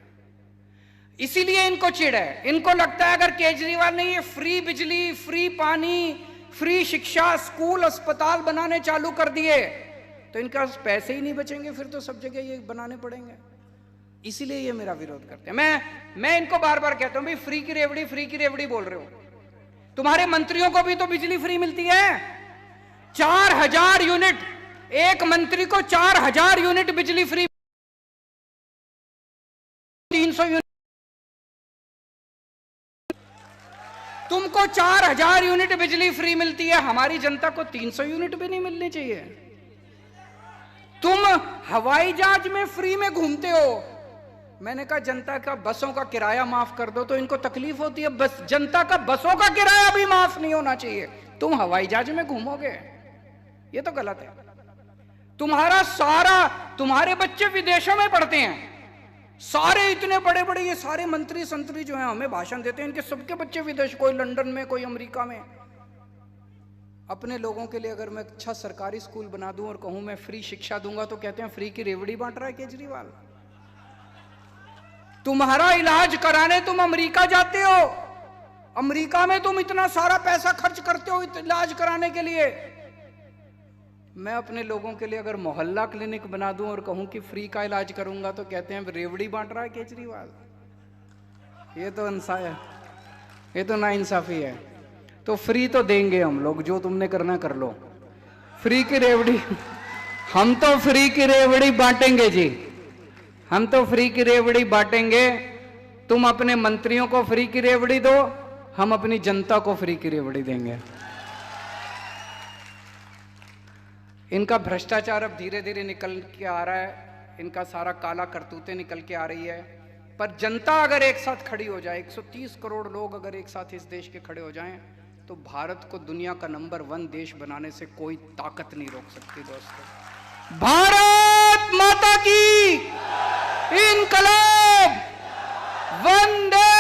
इसीलिए इनको चिढ़ है। इनको लगता है अगर केजरीवाल ने ये फ्री बिजली, फ्री पानी, फ्री शिक्षा, स्कूल, अस्पताल बनाने चालू कर दिए तो इनके पास पैसे ही नहीं बचेंगे, फिर तो सब जगह ये बनाने पड़ेंगे। इसीलिए ये मेरा विरोध करते हैं। मैं इनको बार बार कहता हूं भाई फ्री की रेवड़ी बोल रहे हो, तुम्हारे मंत्रियों को भी तो बिजली फ्री मिलती है। 4000 यूनिट, एक मंत्री को 4000 यूनिट बिजली फ्री, 300 यूनिट, तुमको 4000 यूनिट बिजली फ्री मिलती है, हमारी जनता को 300 यूनिट भी नहीं मिलनी चाहिए। तुम हवाई जहाज में फ्री में घूमते हो, मैंने कहा जनता का बसों का किराया माफ कर दो, तो इनको तकलीफ होती है। बस जनता का बसों का किराया भी माफ नहीं होना चाहिए, तुम हवाई जहाज में घूमोगे, ये तो गलत है। तुम्हारे बच्चे विदेशों में पढ़ते हैं, सारे इतने बड़े बड़े ये सारे मंत्री संतरी जो हैं हमें भाषण देते हैं, इनके सबके बच्चे विदेश, कोई लंदन में, कोई अमेरिका में। अपने लोगों के लिए अगर मैं अच्छा सरकारी स्कूल बना दूं और कहूं मैं फ्री शिक्षा दूंगा तो कहते हैं फ्री की रेवड़ी बांट रहा है केजरीवाल। तुम्हारा इलाज कराने तुम अमेरिका जाते हो, अमेरिका में तुम इतना सारा पैसा खर्च करते हो इलाज कराने के लिए। मैं अपने लोगों के लिए अगर मोहल्ला क्लिनिक बना दूं और कहूं कि फ्री का इलाज करूंगा तो कहते हैं रेवड़ी बांट रहा है केजरीवाल। ये तो नाइंसाफी है। तो फ्री तो देंगे हम लोग, जो तुमने करना कर लो। फ्री की रेवड़ी हम तो फ्री की रेवड़ी बांटेंगे जी, हम तो फ्री की रेवड़ी बांटेंगे। तुम अपने मंत्रियों को फ्री की रेवड़ी दो, हम अपनी जनता को फ्री की रेवड़ी देंगे। इनका भ्रष्टाचार अब धीरे धीरे निकल के आ रहा है, इनका सारा काला करतूतें निकल के आ रही है। पर जनता अगर एक साथ खड़ी हो जाए, 130 करोड़ लोग अगर एक साथ इस देश के खड़े हो जाएं, तो भारत को दुनिया का नंबर 1 देश बनाने से कोई ताकत नहीं रोक सकती। दोस्तों, भारत माता की इनकलाब, वंदे।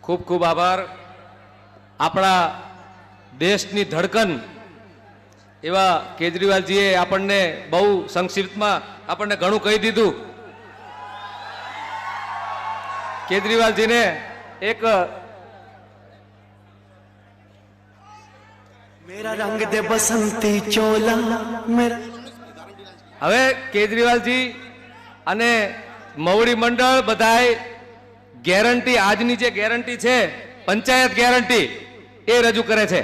ખૂબ ખૂબ આભાર. આપણા દેશની ધડકન એવા કેજરીવાલજીએ આપણને બહુ સંક્ષિપ્તમાં આપણને ઘણું કહી દીધું. કેજરીવાલજીને એક मेरा रंग दे बसंती चोला मेरा। હવે કેજરીવાલજી અને મવડી મંડળ બધાય ગેરંટી, આજની જે ગેરંટી છે પંચાયત ગેરંટી, એ રજૂ કરે છે.